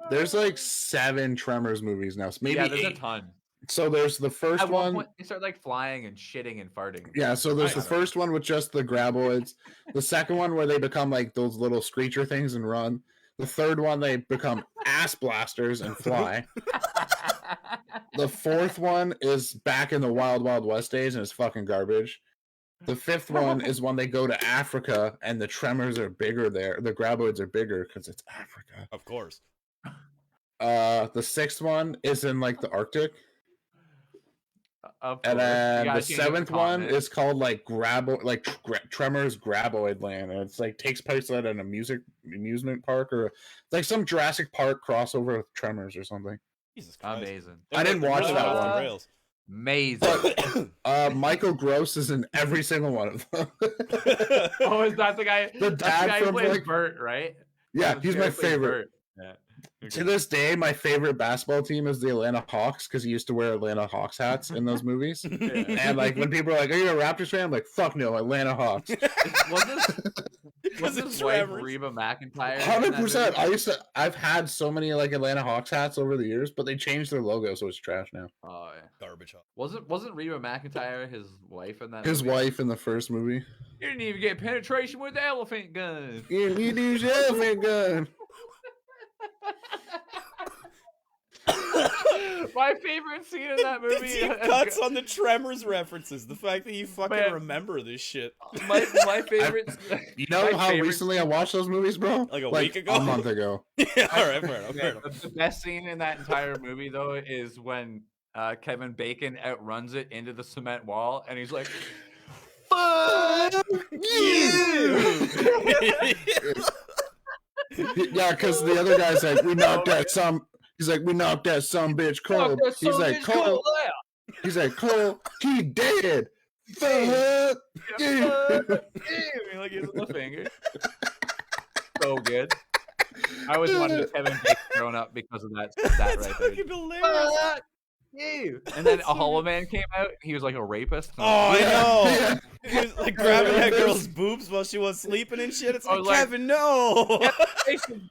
there's like 7 Tremors movies now. So maybe there's 8. a ton. So there's the first At one. Point, they start like flying and shitting and farting. Yeah, so there's the first one with just the graboids. The second one where they become like those little screecher things and run. The third one they become ass blasters and fly. The fourth one is back in the Wild Wild West days and it's fucking garbage. The fifth one is when they go to Africa and the Tremors are bigger there. The graboids are bigger because it's Africa. Of course. The sixth one is in like the Arctic. And then the seventh one is called like Tremors Graboid Land, and it's like takes place at an amusement park or like some Jurassic Park crossover with Tremors or something. Jesus Christ. Amazing. I didn't watch that one. Amazing. Michael Gross is in every single one of them. Oh, is that the guy? The dad who plays Bert, right? Yeah, he's my favorite. Yeah. To this day, my favorite basketball team is the Atlanta Hawks because he used to wear Atlanta Hawks hats in those movies. And like when people are like, "Are you a Raptors fan?" I'm like, "Fuck no, Atlanta Hawks." Was this wife Reba McEntire? 100%. I've had so many like Atlanta Hawks hats over the years, but they changed their logo, so it's trash now. Oh yeah, garbage. Wasn't Reba McEntire his wife in that? His wife in the first movie. You didn't even get penetration with the elephant gun. You use the elephant gun. My favorite scene in that movie. The deep cuts on the Tremors references. The fact that you fucking remember this shit. My favorite. You know how recently I watched those movies, bro? Like a week ago? A month ago. Yeah, all right, fair enough. The best scene in that entire movie, though, is when Kevin Bacon outruns it into the cement wall, and he's like, "Fuck you!" Yeah, because the other guy's like, "We knocked that some." He's like, "We knocked that some bitch cold." He's like, "Cole." He's like, "Cole, he dead." Fuck you. Like he's the finger. So good. I always wanted Kevin Bacon growing up because of that right there. Hilarious. You. And then a Hollow Man came out. He was like a rapist. Oh, I know. He was like grabbing that girl's boobs while she was sleeping and shit. It's like, Kevin, no.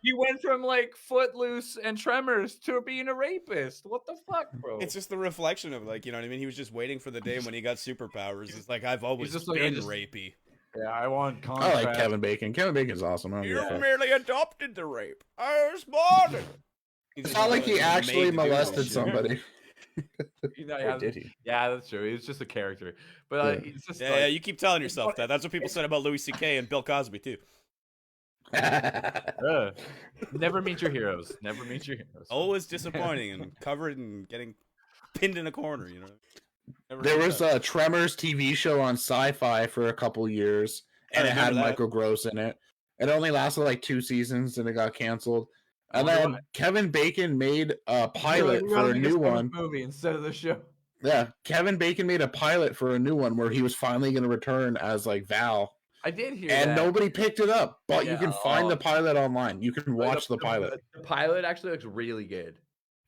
You went from like Footloose and Tremors to being a rapist. What the fuck, bro? It's just the reflection of like, you know what I mean? He was just waiting for the day when he got superpowers. It's like, I've always just been rapey. Yeah, I want contact. I like Kevin Bacon. Kevin Bacon's awesome. You merely adopted the rape. I was born. It's not like he actually molested somebody. Did he? Yeah, that's true. He's just a character. But it's just yeah, you keep telling yourself that. That's what people said about Louis C.K. and Bill Cosby too. Never meet your heroes. Never meet your heroes. Always disappointing and covered and getting pinned in a corner. You know. There was a Tremors TV show on Sci-Fi for a couple years, and it had Michael Gross in it. It only lasted like 2 seasons, and it got canceled. And then Kevin Bacon made a pilot for a new one. Movie instead of the show. Yeah, Kevin Bacon made a pilot for a new one where he was finally going to return as like Val. I did hear and that. Nobody picked it up, but you can find the pilot online. You can watch the pilot. The pilot actually looks really good.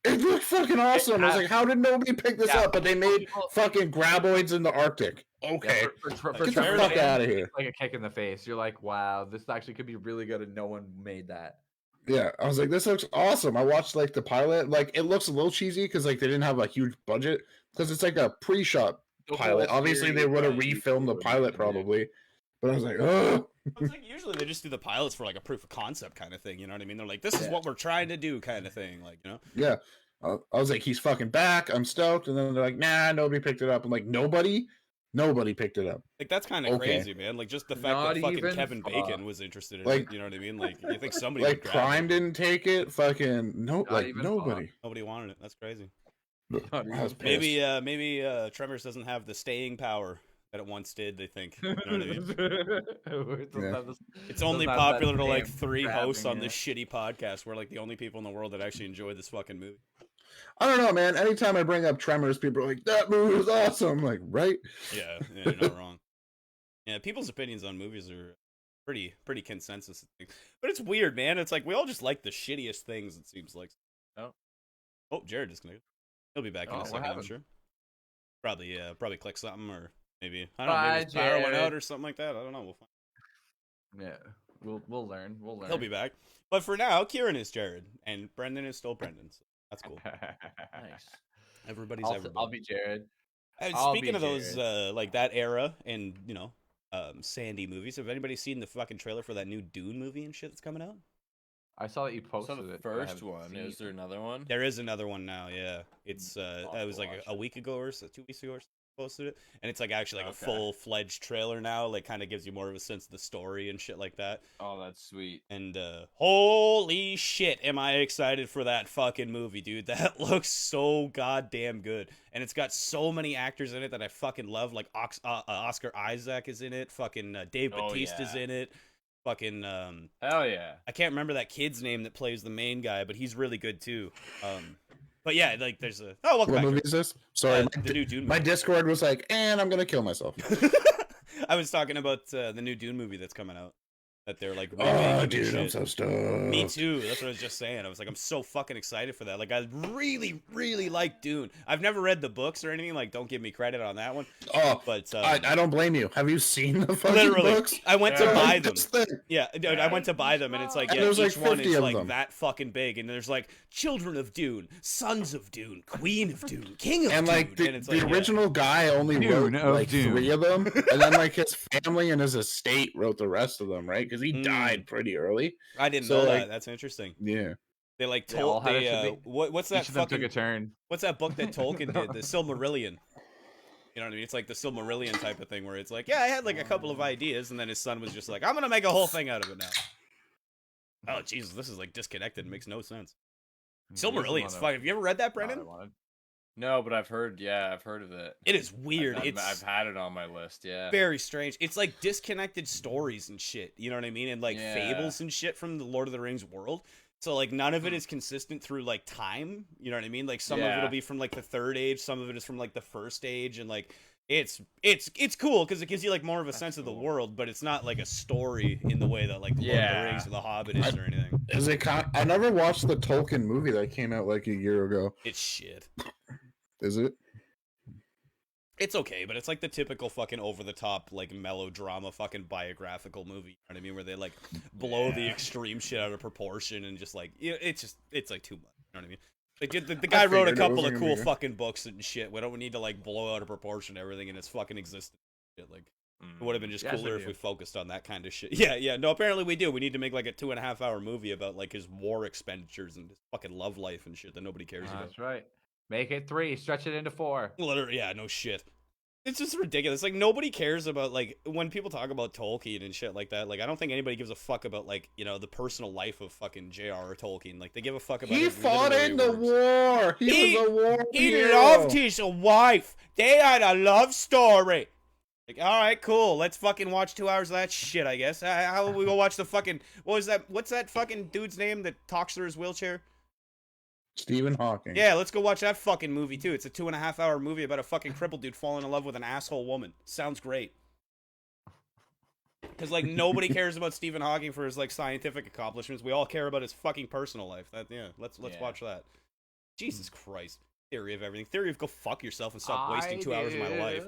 It looked fucking awesome. I was like, how did nobody pick this up? But they made fucking graboids in the Arctic. Okay. Get the fuck out of here. Like a kick in the face. You're like, wow, this actually could be really good and no one made that. Yeah, I was like, this looks awesome. I watched like the pilot. Like, it looks a little cheesy because like they didn't have a huge budget because it's like a pre-shot pilot. Obviously, they would have refilmed the pilot probably. But I was like, oh. It's like usually they just do the pilots for like a proof of concept kind of thing. You know what I mean? They're like, this is what we're trying to do kind of thing. Like, you know? Yeah. I was like, he's fucking back. I'm stoked. And then they're like, nah, nobody picked it up. I'm like, nobody picked it up. Like, that's kind of crazy, man. Like, just the fact that fucking Kevin Bacon was interested in it. You know what I mean? Like, you think somebody like Prime didn't take it? Fucking no, like nobody. Nobody wanted it. That's crazy. Maybe Tremors doesn't have the staying power that it once did, they think. You know what I mean? It's only popular to like 3 hosts on this shitty podcast. We're like the only people in the world that actually enjoy this fucking movie. I don't know, man. Anytime I bring up Tremors, people are like, that movie was awesome. I'm like, right? Yeah, you're not wrong. Yeah, people's opinions on movies are pretty consensus. But it's weird, man. It's like we all just like the shittiest things, it seems like. Oh, Jared disconnected. He'll be back in a second, I'm sure. Probably click something or maybe I don't know, maybe his power went out or something like that. I don't know. We'll find. Yeah, we'll learn. He'll be back. But for now, Kieran is Jared and Brendan is still Brendan. So that's cool. Nice. Everybody's everybody. I'll be Jared. Speaking of those, like that era and you know, Sandy movies. Have anybody seen the fucking trailer for that new Dune movie and shit that's coming out? I saw that you posted the it. First one. Is there another one? There is another one now. Yeah, it's that was like a week ago or so, 2 weeks ago or so. Posted it, and it's like actually like a full-fledged trailer now. Like kind of gives you more of a sense of the story and shit like that. Oh, that's sweet. And holy shit, am I excited for that fucking movie, dude? That looks so goddamn good, and it's got so many actors in it that I fucking love. Like Oscar Isaac is in it. Fucking Dave Bautista is in it. Fucking hell yeah. I can't remember that kid's name that plays the main guy, but he's really good too. But yeah, like there's a what movie is this? Sorry, the new Dune movie. My Discord was like, and I'm gonna kill myself. I was talking about the new Dune movie that's coming out. That they're like, oh dude, I'm so stoked. Me too. That's what I was just saying. I was like, I'm so fucking excited for that. Like, I really like Dune. I've never read the books or anything. Like, don't give me credit on that one. Oh, but I don't blame you. Have you seen the fucking books? I went to buy them. Yeah, dude, I went to buy them, and it's like, yeah, each like one is like that fucking big, and there's like Children of Dune, Sons of Dune, Queen of Dune, King of Dune, and like the original guy only Dune wrote like Dune. 3 of them, and then like his family and his estate wrote the rest of them, right? Because he died pretty early. I didn't know that. That's interesting. Yeah. They like told what's that fucking took a turn. What's that book that Tolkien did? The Silmarillion. You know what I mean? It's like the Silmarillion type of thing where it's like, yeah, I had like a couple of ideas, and then his son was just like, I'm gonna make a whole thing out of it now. Oh Jesus, this is like disconnected. It makes no sense. Silmarillion's fucking. Have you ever read that, Brendan? No, but I've heard of it. It is weird. I've had it on my list, yeah. Very strange. It's like disconnected stories and shit, you know what I mean? And like fables and shit from the Lord of the Rings world. So like none of it is consistent through like time, you know what I mean? Like some of it'll be from like the Third Age, some of it is from like the First Age, and like it's cool because it gives you like more of a sense of the world, but it's not like a story in the way that like the Lord of the Rings or the Hobbit is or anything. Is it I never watched the Tolkien movie that came out like a year ago. It's shit. Is it? It's okay, but it's like the typical fucking over-the-top, like, melodrama fucking biographical movie, you know what I mean? Where they, like, blow the extreme shit out of proportion and just, like, it's like too much, you know what I mean? Like, the guy wrote a couple of cool fucking books and shit. We don't need to, like, blow out of proportion everything in its fucking existence. Shit. Like, it would have been just cooler if we focused on that kind of shit. Yeah, no, apparently we do. We need to make, like, a 2.5-hour movie about, like, his war expenditures and his fucking love life and shit that nobody cares about. That's right. Make it 3, stretch it into 4. Literally, yeah, no shit. It's just ridiculous. Like, nobody cares about, like, when people talk about Tolkien and shit like that, like, I don't think anybody gives a fuck about, like, you know, the personal life of fucking J.R.R. Tolkien. Like, they give a fuck about his fought in the war! He was a war He hero. loved his wife! They had a love story! Like, all right, cool. Let's fucking watch 2 hours of that shit, I guess. How will we go watch the fucking... What's that fucking dude's name that talks through his wheelchair? Stephen Hawking. Yeah, let's go watch that fucking movie, too. It's a 2.5-hour movie about a fucking crippled dude falling in love with an asshole woman. Sounds great. Because, like, nobody cares about Stephen Hawking for his, like, scientific accomplishments. We all care about his fucking personal life. Let's watch that. Jesus Christ. Theory of everything. Theory of go fuck yourself and stop wasting 2 hours of my life.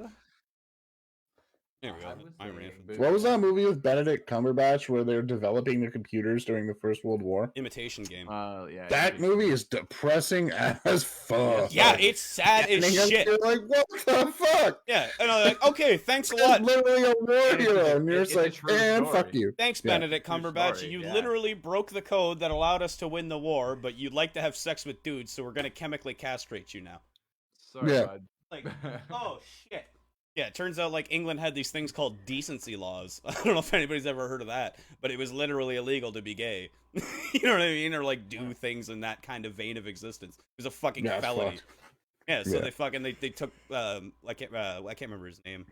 There we go. What was that movie with Benedict Cumberbatch where they're developing the computers during the First World War? Imitation Game. Yeah. That movie is depressing as fuck. Yeah, it's sad as shit. You're like, what the fuck? Yeah, and I'm like, okay, thanks a lot. Literally a war hero, and you're just like, and fuck you. Thanks, Benedict Cumberbatch. You literally broke the code that allowed us to win the war, but you'd like to have sex with dudes, so we're gonna chemically castrate you now. Sorry, bud. Like, oh shit. Yeah, it turns out like England had these things called decency laws. I don't know if anybody's ever heard of that, but it was literally illegal to be gay. You know what I mean? Or like do things in that kind of vein of existence. It was a fucking felony. Yeah, so they took I can't remember his name.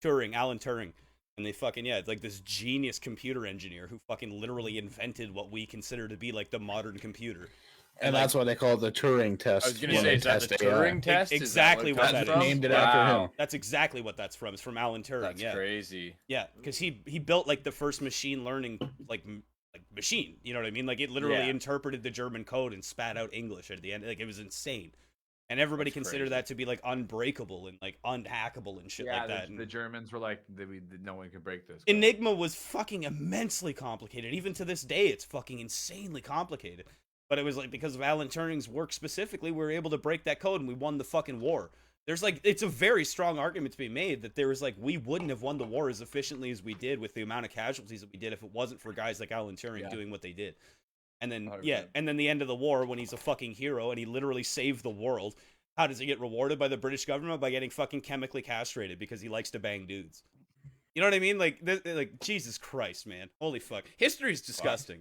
Alan Turing. And they fucking it's like this genius computer engineer who fucking literally invented what we consider to be like the modern computer. And that's why they call it the Turing test. I was going to say, is that the Turing test? Exactly what that is. Named it after him. That's exactly what that's from. It's from Alan Turing. That's crazy. Yeah, because he built like the first machine learning like machine. You know what I mean? Like it literally interpreted the German code and spat out English at the end. Like it was insane. And everybody considered that to be like unbreakable and like unhackable and shit like that. The Germans were like, no one can break this. Enigma was fucking immensely complicated. Even to this day, it's fucking insanely complicated. But it was like because of Alan Turing's work specifically, we were able to break that code and we won the fucking war. There's like, it's a very strong argument to be made that there was like, we wouldn't have won the war as efficiently as we did with the amount of casualties that we did if it wasn't for guys like Alan Turing doing what they did. And then, 100%. And then the end of the war when he's a fucking hero and he literally saved the world. How does he get rewarded by the British government? By getting fucking chemically castrated because he likes to bang dudes. You know what I mean? Like Jesus Christ, man. Holy fuck. History's disgusting,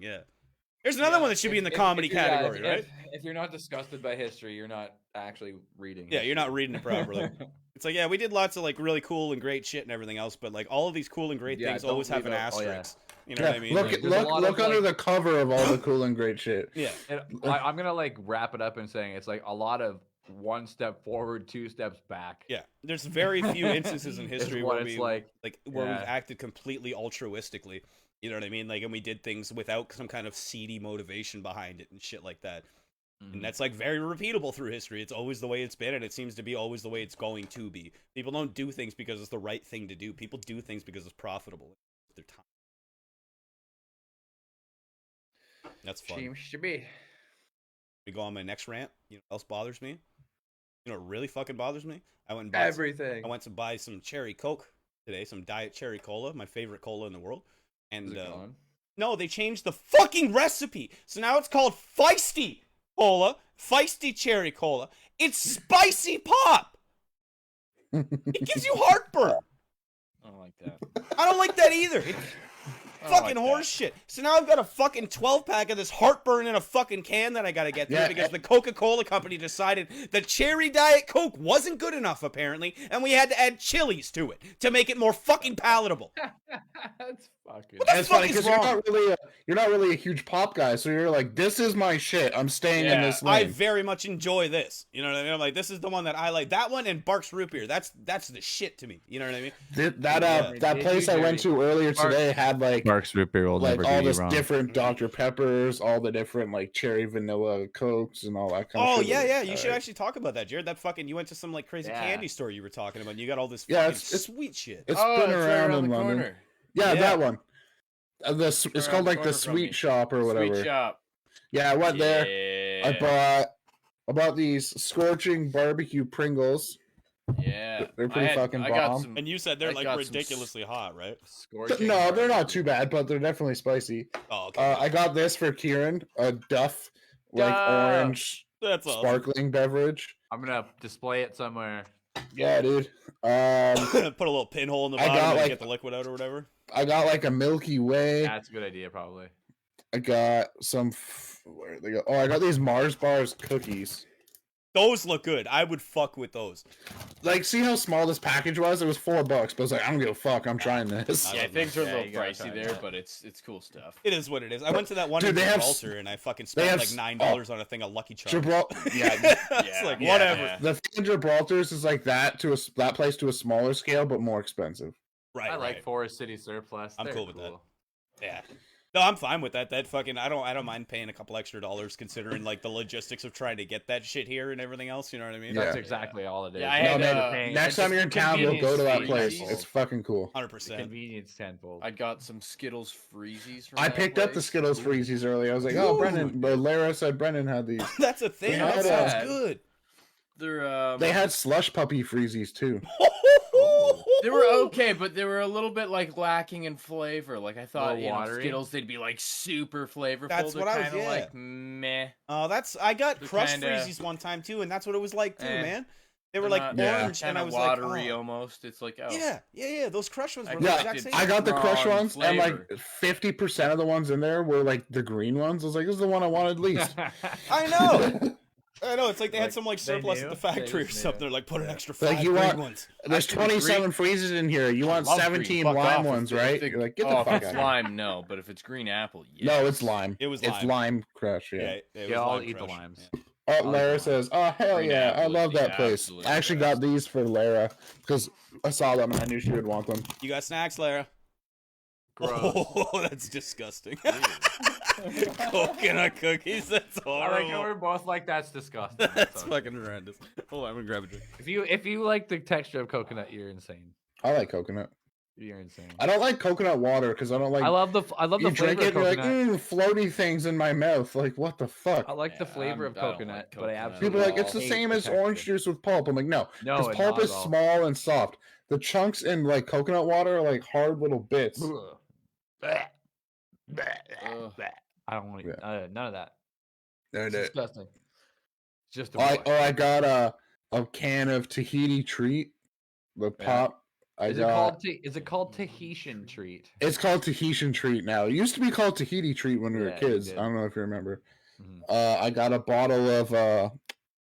There's another one that should be in the comedy category, right? If you're not disgusted by history, you're not actually reading. Yeah, you're not reading it properly. It's like, we did lots of like really cool and great shit and everything else, but like all of these cool and great things always have an asterisk. You know what I mean? Look under the cover of all the cool and great shit. Yeah. And I'm gonna like wrap it up in saying it's like a lot of 1 step forward, 2 steps back. Yeah, there's very few instances in history where we've acted completely altruistically. You know what I mean? Like, and we did things without some kind of seedy motivation behind it and shit like that. Mm-hmm. And that's like very repeatable through history. It's always the way it's been, and it seems to be always the way it's going to be. People don't do things because it's the right thing to do. People do things because it's profitable. Their time. That's fun. Seems to be. We go on my next rant. You know what else bothers me? You know what really fucking bothers me? I went and bought everything. I went to buy some cherry Coke today, some Diet Cherry Cola, my favorite cola in the world. And no, they changed the fucking recipe. So now it's called Feisty Cola, Feisty Cherry Cola. It's spicy pop. It gives you heartburn. I don't like that. I don't like that either. Fucking horse shit. So now I've got a fucking 12-pack of this heartburn in a fucking can that I gotta get through because the Coca-Cola company decided that cherry Diet Coke wasn't good enough, apparently, and we had to add chilies to it to make it more fucking palatable. That's fucking... What the fuck is wrong? You're not really a huge pop guy, so you're like, this is my shit. I'm staying in this lane. I very much enjoy this. You know what I mean? I'm like, this is the one that I like. That one and Barks Root Beer. That's the shit to me. You know what I mean? That place I went to earlier today had like Barks Root Beer will like never all do this you wrong. different Dr. Peppers, all the different like cherry vanilla Cokes and all that kind of shit. Oh yeah. You should actually talk about that, Jared. That fucking you went to some like crazy candy store you were talking about. And you got all this fucking sweet shit. It's been around in London. Corner. Yeah, that one. It's called like the Sweet Shop or whatever. Sweet Shop. Yeah, I went there. I bought these scorching barbecue Pringles. Yeah, they're pretty fucking bomb. And you said they're like ridiculously hot, right? No, they're not too bad, but they're definitely spicy. Oh, okay. I got this for Kieran, a Duff like orange sparkling beverage. I'm gonna display it somewhere. Yeah, dude. Put a little pinhole in the bottom and get the liquid out or whatever. I got like a Milky Way. That's a good idea, probably. I got some. Where they go? Oh, I got these Mars bars cookies. Those look good. I would fuck with those. Like, see how small this package was? It was $4, but I was like, I don't give a fuck. I'm trying this. Yeah, things are a little pricey there, but it's cool stuff. It is what it is. I went to that one in Gibraltar and I fucking spent like $9 on a thing of Lucky Charms. It's like whatever. Yeah. The thing in Gibraltar's is like that place to a smaller scale, but more expensive. Right. I like Forest City Surplus. I'm cool with that. Yeah. No, I'm fine with that. That fucking I don't mind paying a couple extra dollars considering like the logistics of trying to get that shit here and everything else. You know what I mean? That's exactly all it is. Yeah, next time you're in town, we'll go to that place. It's fucking cool. 100%. Convenience tenfold. I got some Skittles Freezies. I picked up the Skittles Freezies earlier. I was like, oh, Brendan. But Lara said Brendan had these. That's a thing. That sounds good. They had Slush Puppy Freezies too. They were okay, but they were a little bit like lacking in flavor. Like I thought, Skittles they'd be like super flavorful. That's what I was like meh. Oh, I got Crush Freezies one time too, and that's what it was like too, man. They were like orange, and I was watery like, almost. It's like yeah. Those Crush ones were the exact same. I got the Crush ones, and like 50% of the ones in there were like the green ones. I was like, this is the one I wanted least. I know. I know, it's like they had some like surplus at the factory or something. They're like, put an extra 5 green ones. There's 27 freezes in here. You want 17 lime ones, right? You're like, get the fuck out of here. Lime, no, but if it's green apple, yes. No, it's lime. It's lime Crush, yeah. I'll eat the limes. Oh, Lara says, oh, hell yeah, I love that place. I actually got these for Lara because I saw them and I knew she would want them. You got snacks, Lara? Gross. Oh, that's disgusting. Coconut cookies, that's horrible. I like how we're both like, that's disgusting. That's fucking horrendous. Hold on, I'm gonna grab a drink. If you like the texture of coconut, you're insane. I like coconut. You're insane. I don't like coconut water because I don't like. I love the you flavor drink it, of you're coconut. like, floaty things in my mouth. Like, what the fuck? I like the flavor of coconut, but I absolutely people are like, it's the same as orange juice with pulp. I'm like, no, because pulp is small and soft. The chunks in like coconut water are like hard little bits. I don't want none of that. It's disgusting. Just I got a can of Tahiti Treat. The pop. Is it called Tahitian Treat? It's called Tahitian Treat now. It used to be called Tahiti Treat when we were kids. I don't know if you remember. Mm-hmm. I got a bottle of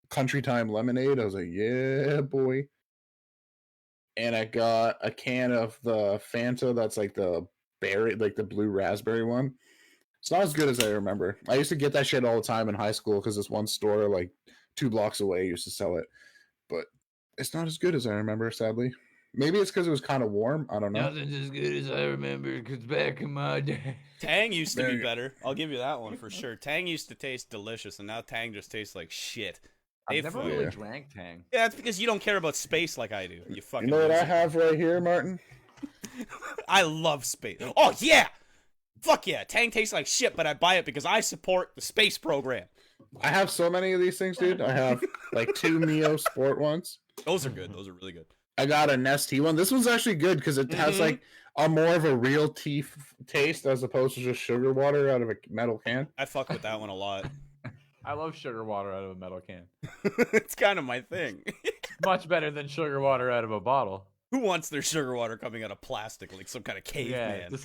Country Time lemonade. I was like, yeah, boy. And I got a can of the Fanta that's like the berry, like the blue raspberry one. It's not as good as I remember. I used to get that shit all the time in high school because this one store like 2 blocks away used to sell it. But it's not as good as I remember, sadly. Maybe it's because it was kind of warm. I don't know. Nothing's as good as I remember because back in my day. Tang used to be better. I'll give you that one for sure. Tang used to taste delicious, and now Tang just tastes like shit. I've never really drank Tang. Yeah, that's because you don't care about space like I do. You know what I have right here, Martin? I love space. Oh, yeah! Fuck yeah. Tang tastes like shit, but I buy it because I support the space program. I have so many of these things, dude. I have like 2 Mio Sport ones. Those are good. Those are really good. I got a Nestea one. This one's actually good because it has like a more of a real tea taste as opposed to just sugar water out of a metal can. I fuck with that one a lot. I love sugar water out of a metal can. It's kind of my thing. Much better than sugar water out of a bottle. Who wants their sugar water coming out of plastic like some kind of caveman? Yeah,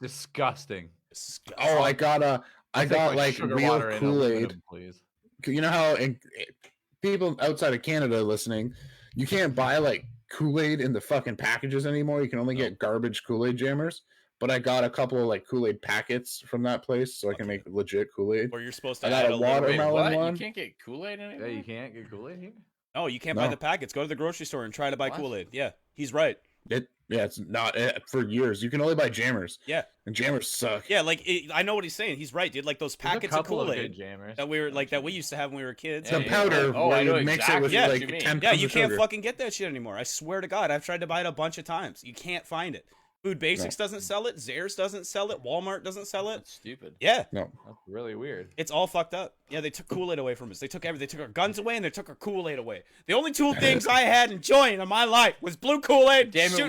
disgusting. Oh, I got like real Kool-Aid. Please. You know how people outside of Canada listening, you can't buy like Kool-Aid in the fucking packages anymore. You can only get garbage Kool-Aid jammers. But I got a couple of like Kool-Aid packets from that place, so I can make legit Kool-Aid. Or you're supposed to. I got a watermelon one. You can't get Kool-Aid anymore. Yeah, you can't get Kool-Aid here. No, you can't buy the packets. Go to the grocery store and try to buy Kool-Aid. Yeah, he's right. It's not for years. You can only buy jammers. Yeah, and jammers suck. Yeah, like I know what he's saying. He's right, dude. Like those packets of Kool-Aid that we used to have when we were kids. The powder. I know mix it with like 10 you can't fucking get that shit anymore. I swear to God, I've tried to buy it a bunch of times. You can't find it. Food Basics doesn't sell it. Zehrs doesn't sell it. Walmart doesn't sell it. That's stupid. Yeah. No. That's really weird. It's all fucked up. Yeah, they took Kool-Aid away from us. They took everything. They took our guns away and they took our Kool-Aid away. The only 2 things I had enjoying in my life was blue Kool-Aid. Damn it,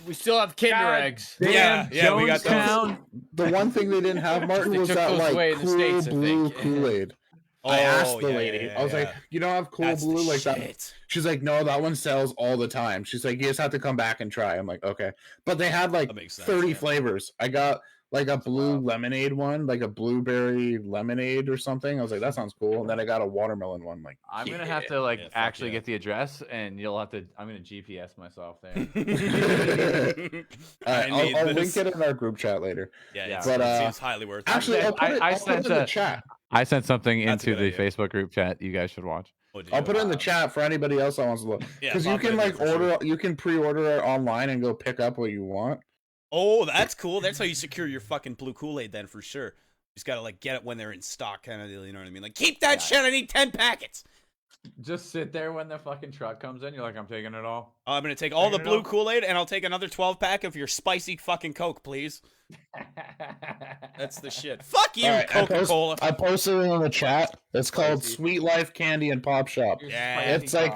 we still have Kinder eggs. Yeah, we got those. The one thing they didn't have, Martin, was that like cool blue Kool-Aid. I asked the lady. I was like, you don't have cool blue like that? She's like, no, that one sells all the time. She's like, you just have to come back and try. I'm like, okay. But they had like 30 flavors. I got like a blue lemonade one, like a blueberry lemonade or something. I was like, that sounds cool. And then I got a watermelon one. Like, I'm gonna have to actually get the address, and you'll have to. I'm gonna GPS myself there. I'll link it in our group chat later. Yeah, but it seems highly worth it. Actually, I'll put it in the chat. I sent something into the Facebook group chat. You guys should watch. I'll put it in the chat for anybody else that wants to look. Because you can you can pre-order it online and go pick up what you want. Oh, that's cool. That's how you secure your fucking blue Kool-Aid then, for sure. You just gotta get it when they're in stock, kind of deal. You know what I mean? Like, keep that shit. I need 10 packets. Just sit there when the fucking truck comes in. You're like, I'm taking it all. Oh, I'm gonna take all the blue Kool-Aid, and I'll take another 12-pack of your spicy fucking Coke, please. That's the shit. Fuck you, right, Coca-Cola. I posted it in the chat. It's called Sweet Life Candy and Pop Shop. Yeah, it's like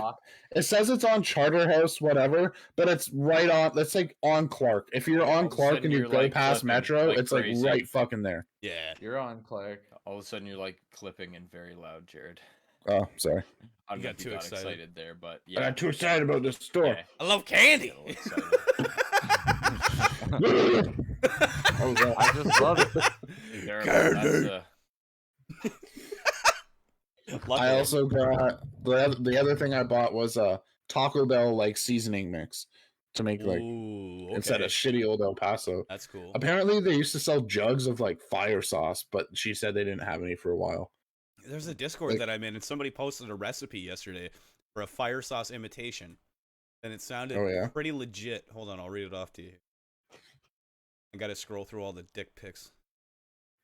it says it's on Charterhouse, whatever, but it's right on. It's like on Clark. If you're on Clark and you go past Metro, it's crazy. Like right fucking there. Yeah, you're on Clark. All of a sudden, you're like clipping and very loud, Jared. Oh, sorry. I got too excited there, but yeah. I got too excited about this store. Yeah. I love candy. I just love it. I also got the other thing I bought was a Taco Bell like seasoning mix to make like instead of shitty old El Paso. That's cool. Apparently they used to sell jugs of like fire sauce, but she said they didn't have any for a while. There's a Discord that I'm in, and somebody posted a recipe yesterday for a fire sauce imitation, and it sounded pretty legit. Hold on, I'll read it off to you. I gotta scroll through all the dick pics.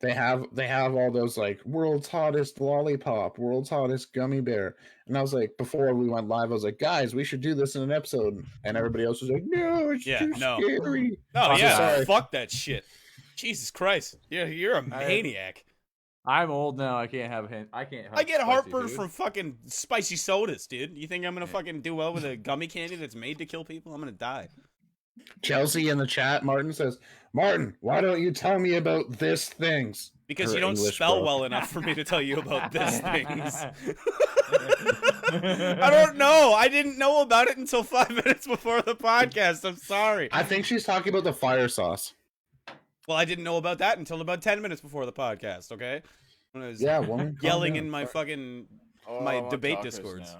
They have all those like world's hottest lollipop, world's hottest gummy bear, and I was like, before we went live, I was like, guys, we should do this in an episode, and everybody else was like, no, it's too scary. Oh yeah, fuck that shit. Jesus Christ, you're a maniac. I'm old now. I can't have him. I get heartburn from fucking spicy sodas, dude. You think I'm gonna fucking do well with a gummy candy that's made to kill people? I'm gonna die. Chelsea in the chat, Martin says, Martin, why don't you tell me about this things? Because you don't spell well enough for me to tell you about this things. I don't know. I didn't know about it until 5 minutes before the podcast. I'm sorry. I think she's talking about the fire sauce. Well, I didn't know about that until about 10 minutes before the podcast, okay? When I was yelling in my fucking my debate discords.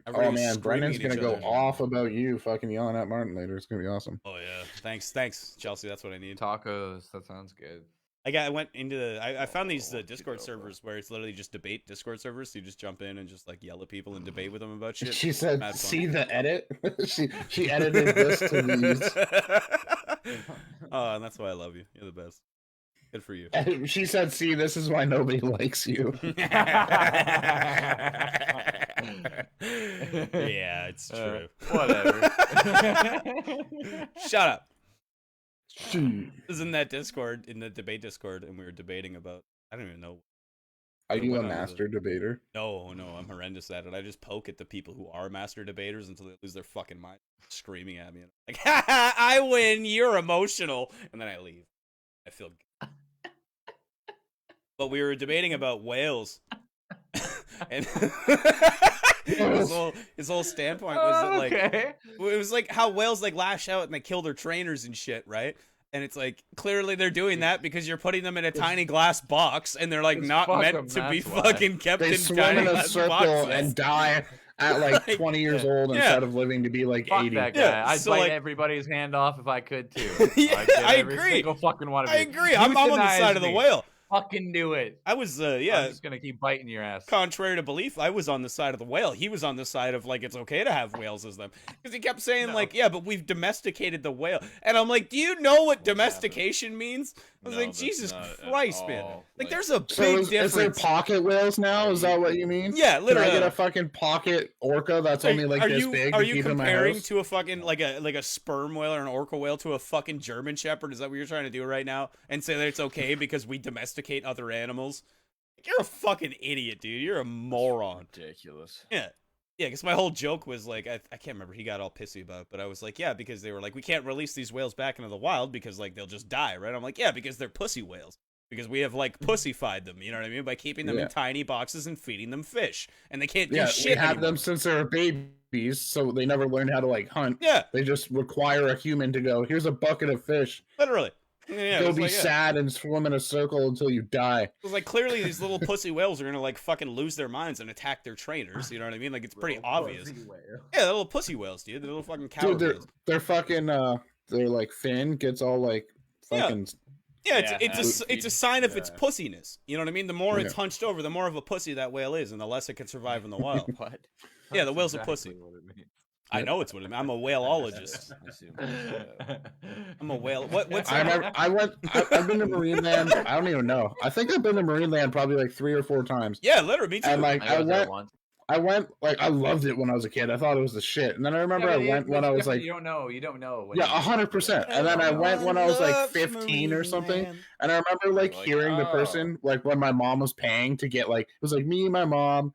Oh man, Brendan's gonna go off about you fucking yelling at Martin later. It's gonna be awesome. Oh yeah, thanks, Chelsea. That's what I need. Tacos. That sounds good. I went into I found these Discord servers where it's literally just debate Discord servers. So you just jump in and just like yell at people and debate with them about shit. She said, "See the edit." she edited this to these. Oh, and that's why I love you. You're the best. Good for you. She said, "See, this is why nobody likes you." Yeah, it's true. Whatever. Shut up. This is in that Discord, in the debate Discord, and we were debating about. I don't even know. Are you a master debater? No, I'm horrendous at it. I just poke at the people who are master debaters until they lose their fucking mind, screaming at me. Like, ha ha, I win, you're emotional. And then I leave. I feel good. But we were debating about whales. And his whole standpoint was that, like, it was like how whales like lash out and they kill their trainers and shit, right? And it's like, clearly they're doing that because you're putting them in a tiny glass box and they're like not meant to be fucking kept in tiny glass boxes. And die at like 20 years old instead of living to be like 80. That guy. I'd bite everybody's hand off if I could too. I agree. I agree. I'm on the side of the whale. Fucking do it. I was, I'm just gonna keep biting your ass. Contrary to belief, I was on the side of the whale. He was on the side of, like, it's okay to have whales as them. Because he kept saying, like, yeah, but we've domesticated the whale. And I'm like, do you know what domestication means? I was like, Jesus Christ, man. Like, there's a big difference. Is there pocket whales now? Is that what you mean? Yeah, literally. Can I get a fucking pocket orca that's only, like, this big? Are you comparing to a fucking, like a sperm whale or an orca whale to a fucking German shepherd? Is that what you're trying to do right now? And say that it's okay because we domesticate other animals? You're a fucking idiot, dude. You're a moron. Ridiculous. Yeah, because my whole joke was like, I can't remember, he got all pissy about it, but I was like, yeah, because they were like, we can't release these whales back into the wild because, like, they'll just die, right? I'm like, yeah, because they're pussy whales. Because we have, like, pussyfied them, you know what I mean? By keeping them in tiny boxes and feeding them fish. And they can't do shit we have them since they were babies, so they never learned how to, like, hunt. Yeah. They just require a human to go, here's a bucket of fish. Literally. Go be sad and swim in a circle until you die. It was like, clearly these little pussy whales are gonna like fucking lose their minds and attack their trainers. You know what I mean? Like, it's pretty obvious. Yeah, the little pussy whales, dude. The little fucking coward whales. They're fucking their like fin gets all like fucking. Yeah, it's a sign of its pussiness. You know what I mean? The more it's hunched over, the more of a pussy that whale is, and the less it can survive in the wild. What? Yeah, the whale's a pussy. I know it's what it means. I'm a whaleologist. I'm a whale. What's I remember I've been to Marineland. I don't even know. I think I've been to Marineland probably like 3 or 4 times. Yeah, literally, me too. And like I went like I loved it when I was a kid. I thought it was the shit. And then I remember I went when I was like, you don't know. Yeah, 100%. And then I went when I was like 15 or something. And I remember like hearing the person like when my mom was paying to get like, it was like me, my mom,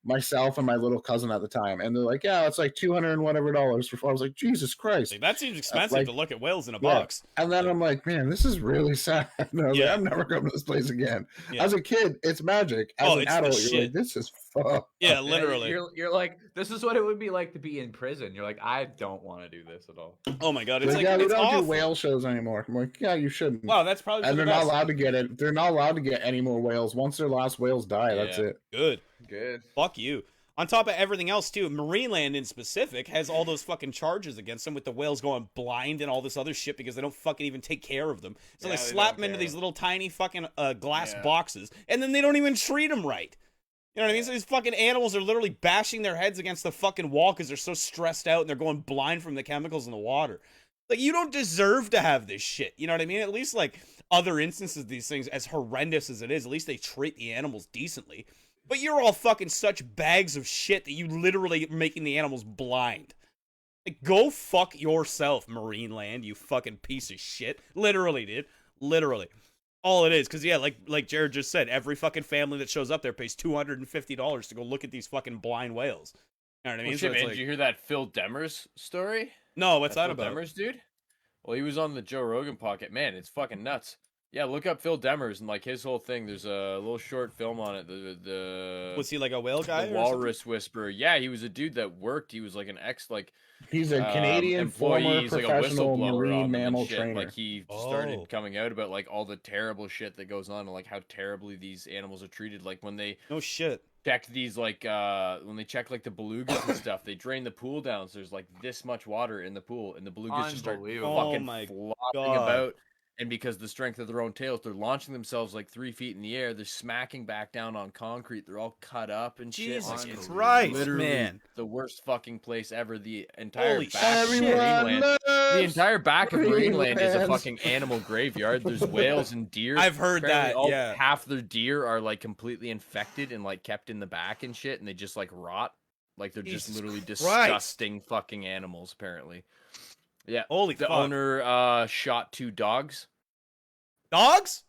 myself, and my little cousin at the time, and they're like, yeah, it's like $200 and whatever. I was like, Jesus Christ, that seems expensive to look at whales in a box. And then I'm like, man, this is really sad. And I was like, I'm never coming to this place again. As a kid, it's magic. As an adult, you're like, this is fucked. Yeah, literally. You're like, this is what it would be like to be in prison. You're like, I don't want to do this at all. Oh my god, it's like, yeah, we it's don't awful. do whale shows anymore. I'm like, yeah, you shouldn't. Wow, that's probably. And they're not allowed to get it. They're not allowed to get any more whales. Once their last whales die, that's it. Good. Fuck you. On top of everything else, too, Marineland in specific has all those fucking charges against them with the whales going blind and all this other shit because they don't fucking even take care of them. So they slap them into these little tiny fucking glass boxes, and then they don't even treat them right. You know what I mean? So these fucking animals are literally bashing their heads against the fucking wall because they're so stressed out and they're going blind from the chemicals in the water. Like, you don't deserve to have this shit. You know what I mean? At least, like, other instances of these things, as horrendous as it is, at least they treat the animals decently. But you're all fucking such bags of shit that you literally are making the animals blind. Like, go fuck yourself, Marineland, you fucking piece of shit. Literally, dude. Literally. All it is. Because, yeah, like Jared just said, every fucking family that shows up there pays $250 to go look at these fucking blind whales. You know what I mean? Well, shit, man, did you hear that Phil Demers story? No, what's that Phil about? Demers, dude? Well, he was on the Joe Rogan podcast. Man, it's fucking nuts. Yeah, look up Phil Demers and like his whole thing. There's a little short film on it. Was he like a whale guy? The Walrus Whisperer. Yeah, he was a dude that worked. He was like an He's a Canadian former professional marine mammal trainer. Like he started coming out about like all the terrible shit that goes on and like how terribly these animals are treated. Like when they check these like when they check like the belugas and stuff, they drain the pool down. So there's like this much water in the pool, and the belugas just start fucking flopping about. And because the strength of their own tails, they're launching themselves like 3 feet in the air. They're smacking back down on concrete. They're all cut up and shit. Jesus Christ, literally man! The worst fucking place ever. The entire Holy back of Marineland. The entire back of Marineland is a fucking animal graveyard. There's whales and deer. I've heard that. Yeah, half their deer are like completely infected and like kept in the back and shit, and they just like rot. Like they're just literally disgusting fucking animals. Apparently. Yeah. Holy fuck. The owner shot 2 dogs. Dogs?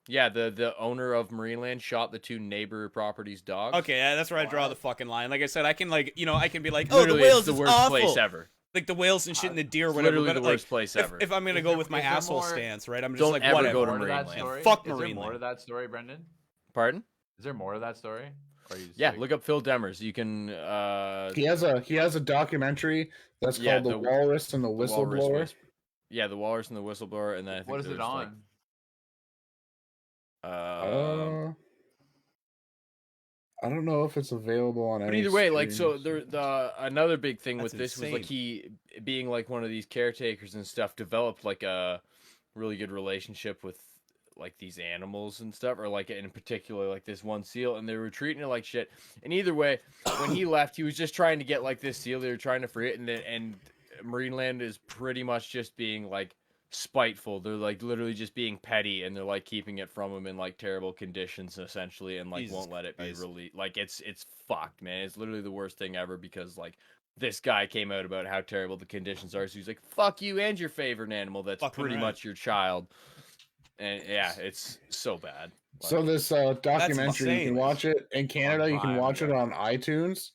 Yeah, the owner of Marineland shot the 2 neighbor properties' dogs. Okay, yeah, that's where I draw the fucking line. Like I said, I can like, you know, I can be like, oh, literally, the whales it's the is worst awful. place ever. Like the whales and shit and the deer or whatever. Literally the worst place ever. If I'm gonna go with my asshole stance, right? I'm just don't like, ever whatever. go to Marineland. Fuck Marineland. Is there more to that story, Brendan? Pardon? Is there more to that story? Yeah, look up Phil Demers. You can. He has a documentary that's called The Walrus and the Whistleblower. Yeah, The Walrus and the Whistleblower, and then I think what is it on? I don't know if it's available on. But either way, like, so another big thing with this was like he being like one of these caretakers and stuff developed like a really good relationship with like these animals and stuff, or like in particular like this one seal, and they were treating it like shit. And either way, when he left, he was just trying to get like this seal. They were trying to free it, and Marineland is pretty much just being like spiteful. They're like literally just being petty, and they're like keeping it from him in like terrible conditions essentially, and like won't let it be released. Like it's fucked, man. It's literally the worst thing ever because like this guy came out about how terrible the conditions are, so he's like, fuck you and your favorite animal that's pretty much your child. And yeah, it's so bad. Like, so this documentary, you can watch it in Canada. You can watch it on iTunes,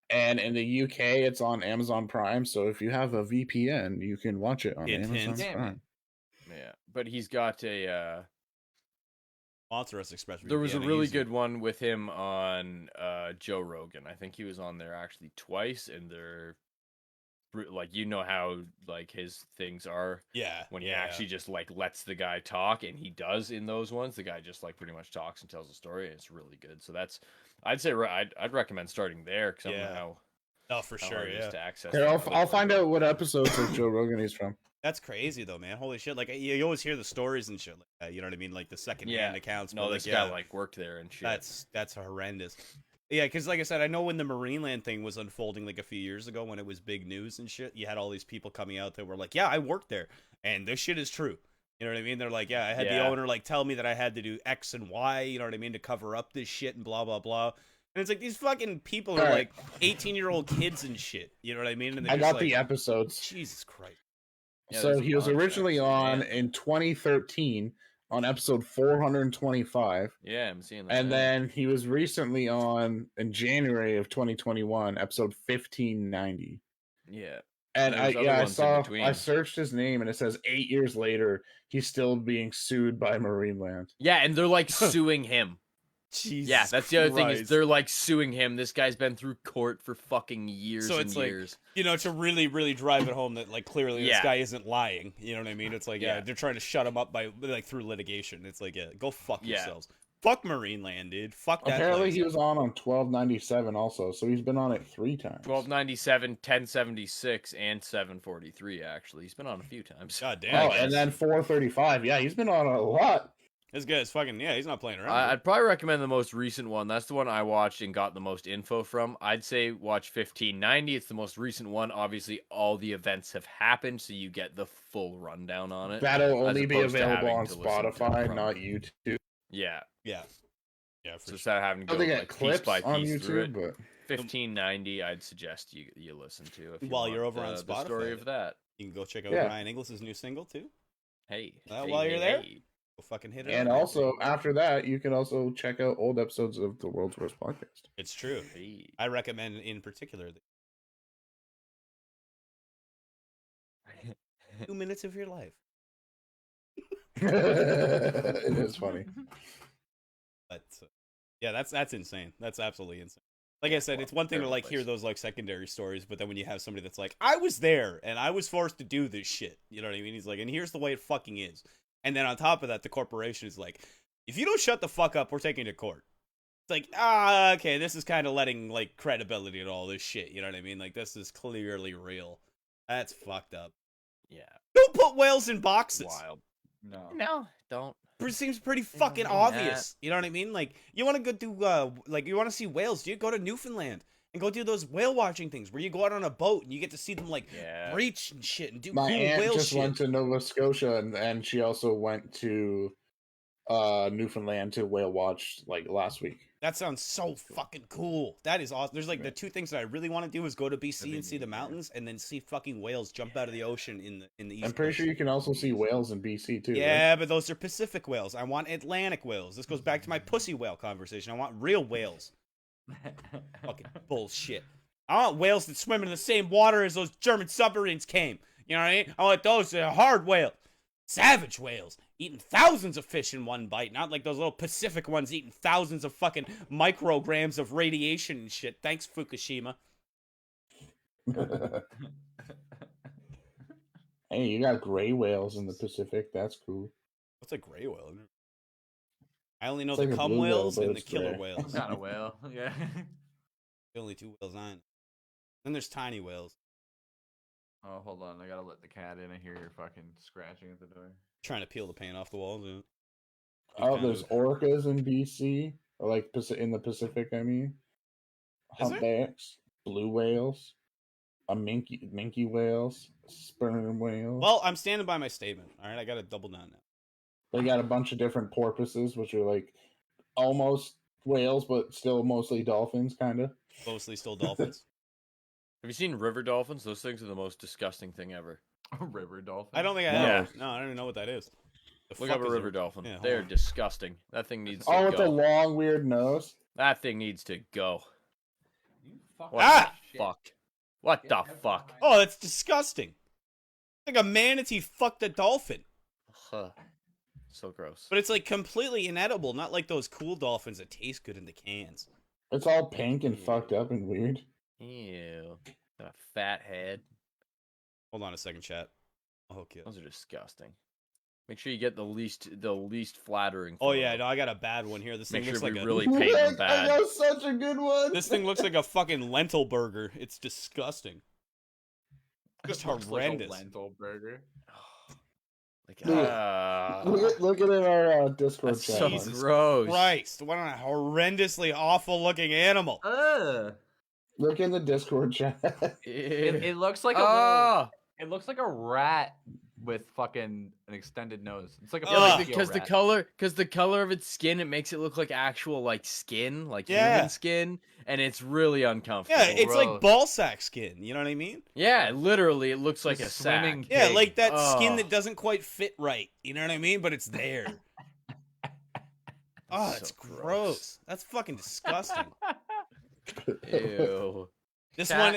and in the UK, it's on Amazon Prime. So if you have a VPN, you can watch it on Amazon Prime. Yeah, but he's got a Authorized Express. There was a really good one with him on Joe Rogan. I think he was on there actually twice, and they're like you know how like his things are. Yeah. When he actually just like lets the guy talk, and he does in those ones. The guy just like pretty much talks and tells a story, and it's really good. So that's I'd say I'd recommend starting there because I don't know how. Oh, for how sure. hard it is Yeah. to access. Okay, I'll find out what episodes of Joe Rogan he's from. That's crazy though, man. Holy shit! Like you always hear the stories and shit like that. You know what I mean? Like the second-hand accounts. No, but, this like, guy like worked there and shit. That's horrendous. Yeah, because like I said, I know when the Marineland thing was unfolding like a few years ago when it was big news and shit, you had all these people coming out that were like, yeah, I worked there, and this shit is true. You know what I mean? They're like, yeah, I had the owner like tell me that I had to do X and Y, you know what I mean, to cover up this shit and blah, blah, blah. And it's like these fucking people are like 18-year-old kids and shit. You know what I mean? And I got like, the episodes. Jesus Christ. Yeah, so he was originally on in 2013 on episode 425. Yeah, I'm seeing that. And then he was recently on in January of 2021, episode 1590. Yeah. And I searched his name and it says 8 years later, he's still being sued by Marineland. Yeah, and they're like suing him. Jesus yeah, that's the other thing is they're like suing him. This guy's been through court for fucking years so it's and like, years. You know, to really, really drive it home that like clearly this guy isn't lying. You know what I mean? It's like they're trying to shut him up by like through litigation. It's like go fuck yourselves. Fuck Marineland, dude. Fuck that. Apparently he was on 1297 also, so he's been on it 3 times. 1297, 1076, and 743 actually. He's been on a few times. God damn. Oh, and then 435. Yeah, he's been on a lot. This guy's fucking he's not playing around. I'd probably recommend the most recent one. That's the one I watched and got the most info from. I'd say watch 1590. It's the most recent one. Obviously, all the events have happened, so you get the full rundown on it. That'll only be available on Spotify, not YouTube. Yeah. Yeah. So instead of having to go like piece by piece on YouTube, through it, but 1590, I'd suggest you listen to. If you while want you're over on Spotify, the story of that. You can go check out Ryan Inglis' new single too. Hey. While you're there. Go fucking hit it. And also, after that, you can also check out old episodes of the World's Worst Podcast. It's true. Hey. I recommend in particular 2 minutes of your life. It is funny. But yeah, that's insane. That's absolutely insane. Like I said, it's one thing to like hear those like secondary stories, but then when you have somebody that's like, I was there and I was forced to do this shit. You know what I mean? He's like, and here's the way it fucking is. And then on top of that, the corporation is like, if you don't shut the fuck up, we're taking you to court. It's like, okay, this is kind of letting, like, credibility to all this shit. You know what I mean? Like, this is clearly real. That's fucked up. Yeah. Don't put whales in boxes. Wild. No, don't. It seems pretty fucking obvious. You know what I mean? Like, you want to go do, you want to see whales, dude? Go to Newfoundland. And go do those whale watching things where you go out on a boat and you get to see them like breach and shit and do My cool aunt whale just shit. went to Nova Scotia and she also went to Newfoundland to whale watch like last week. That sounds so fucking cool. That is awesome. There's like the two things that I really want to do is go to BC and see the mountains and then see fucking whales jump out of the ocean in the East. I'm pretty sure you can also see whales in BC too. Yeah, right? but those are Pacific whales. I want Atlantic whales. This goes back to my pussy whale conversation. I want real whales. Fucking bullshit. I want whales that swim in the same water as those German submarines came. You know what I mean? I want those hard whale. Savage whales. Eating thousands of fish in one bite. Not like those little Pacific ones eating thousands of fucking micrograms of radiation and shit. Thanks, Fukushima. Hey, you got gray whales in the Pacific. That's cool. What's a gray whale? I only know It's like the a cum blue whale, whales but and the it's killer gray. whales. Not a whale. Yeah. The only two whales on. Then there's tiny whales. Oh, hold on. I gotta let the cat in. I hear you're fucking scratching at the door. Trying to peel the paint off the walls. Yeah. Oh, there's orcas in BC, or like in the Pacific. I mean, Is there? humpbacks, blue whales, minke whales, sperm whales. Well, I'm standing by my statement. All right, I got to double down now. They got a bunch of different porpoises, which are like almost whales, but still mostly dolphins, kind of. Mostly still dolphins. Have you seen river dolphins? Those things are the most disgusting thing ever. A river dolphin? I don't think I have. No, I don't even know what that is. Look up a river dolphin. Yeah, They're hold on. disgusting. That thing needs to Oh, go. with the long, weird nose. That thing needs to go. You fucking What the shit. fuck? What the fuck? Oh, that's disgusting. Like a manatee fucked a dolphin. Huh. So gross. But it's like completely inedible, not like those cool dolphins that taste good in the cans. It's all pink and fucked up and weird. Ew. Got a fat head. Hold on a second, chat. Okay. Those are disgusting. Make sure you get the least flattering. Oh yeah, no, I got a bad one here. This thing looks like really paint them bad. I got such a good one. This thing looks like a fucking lentil burger. It's disgusting. Just horrendous. Like a lentil burger. Look at it in our Discord chat. So gross. Christ, what a horrendously awful looking animal. Look in the Discord chat. It looks like a it looks like a rat with fucking an extended nose. It's like a because the color of its skin, it makes it look like actual like skin, like human skin, and it's really uncomfortable. Yeah, it's like ball sack skin. You know what I mean? Yeah, literally, it looks like a sack. Yeah, like that skin that doesn't quite fit right. You know what I mean? But it's there. Oh, it's gross. That's fucking disgusting. Ew. This one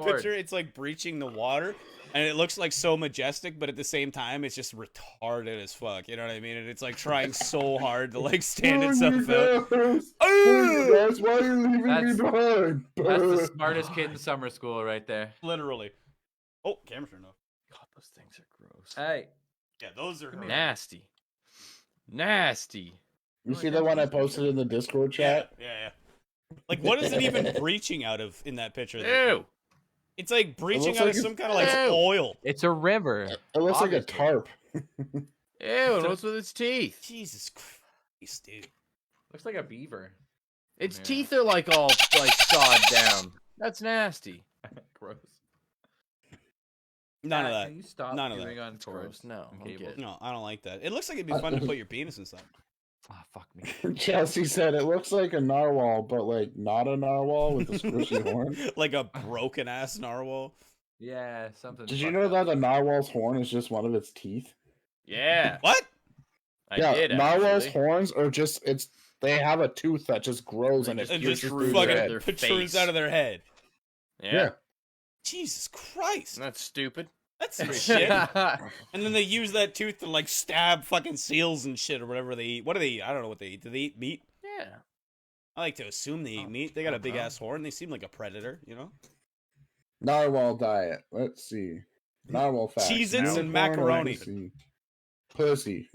picture, it's like breaching the water, and it looks like so majestic, but at the same time, it's just retarded as fuck. You know what I mean? And it's like trying so hard to like stand itself out. That's why you're leaving me behind. That's the smartest kid in summer school right there. Literally. Oh, camera turned off. God, those things are gross. Hey. Yeah, those are nasty. Nasty. You see the one I posted in the Discord chat? Yeah. Like, what is it even breaching out of in that picture? Ew. It's like breaching out of some kind of like oil. It's a river. It looks like a tarp. Ew, and what's with its teeth? Jesus Christ, dude. Looks like a beaver. Its teeth are like all like sawed down. That's nasty. Gross. None of that. Can you stop None of doing that. on cords? No, No, I don't like that. It looks like it'd be fun to put your penis inside. Ah, fuck me. Chelsea said it looks like a narwhal, but like not a narwhal with a squishy horn. Like a broken ass narwhal. Yeah, something. Did you know that a narwhal's horn is just one of its teeth? Yeah. What? I did. Narwhal's horns are just they have a tooth that just grows and it just through fucking protrudes out of their head. Yeah. Jesus Christ. That's stupid. That's some shit. And then they use that tooth to like stab fucking seals and shit or whatever they eat. What do they eat? I don't know what they eat. Do they eat meat? Yeah. I like to assume they eat meat. They got a big ass horn. They seem like a predator, you know? Narwhal diet. Let's see. Narwhal facts. Cheez-Its and macaroni. Pussy.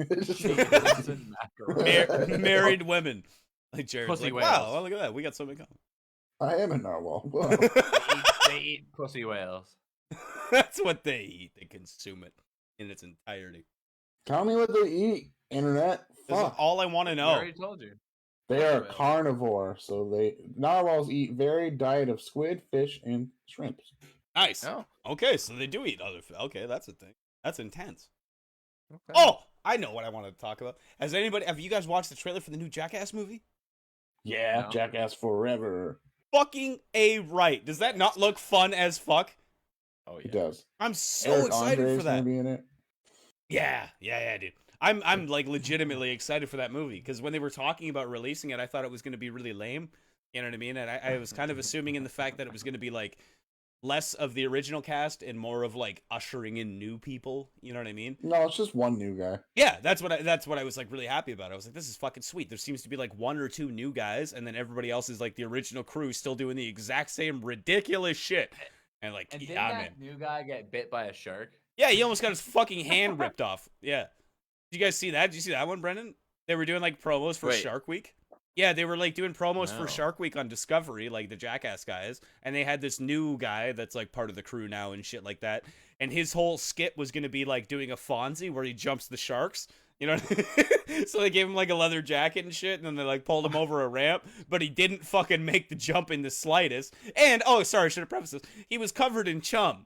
Married women. Like Jared's Pussy like, whales. wow, well, look at that. We got something in I am a narwhal. They eat pussy whales. That's what they eat. They consume it in its entirety. Tell me what they eat, internet. This is all I want to know. I already told you. They are carnivore, so narwhals eat varied diet of squid, fish, and shrimps. Nice. Oh. Okay, so they do eat other. Okay, that's a thing. That's intense. Okay. Oh, I know what I wanted to talk about. Have you guys watched the trailer for the new Jackass movie? Yeah, No. Jackass forever. Fucking A right. Does that not look fun as fuck? Oh, It yeah. does. I'm so Eric excited Andre's for that. gonna be in it. Yeah, dude. I'm like legitimately excited for that movie because when they were talking about releasing it, I thought it was going to be really lame. You know what I mean? And I was kind of assuming in the fact that it was going to be like less of the original cast and more of like ushering in new people. You know what I mean? No, it's just one new guy. Yeah, that's what I was like really happy about. I was like, this is fucking sweet. There seems to be like one or two new guys, and then everybody else is like the original crew, still doing the exact same ridiculous shit. And like, And did yeah, that man. new guy get bit by a shark? Yeah, he almost got his fucking hand ripped off. Yeah. Did you guys see that? Did you see that one, Brendan? They were doing like promos for Shark Week. Yeah, they were like doing promos for Shark Week on Discovery, like the Jackass guys, and they had this new guy that's like part of the crew now and shit like that. And his whole skit was gonna be like doing a Fonzie where he jumps the sharks. You know, so they gave him like a leather jacket and shit, and then they like pulled him over a ramp, but he didn't fucking make the jump in the slightest. And oh, sorry, I should have prefaced this. He was covered in chum.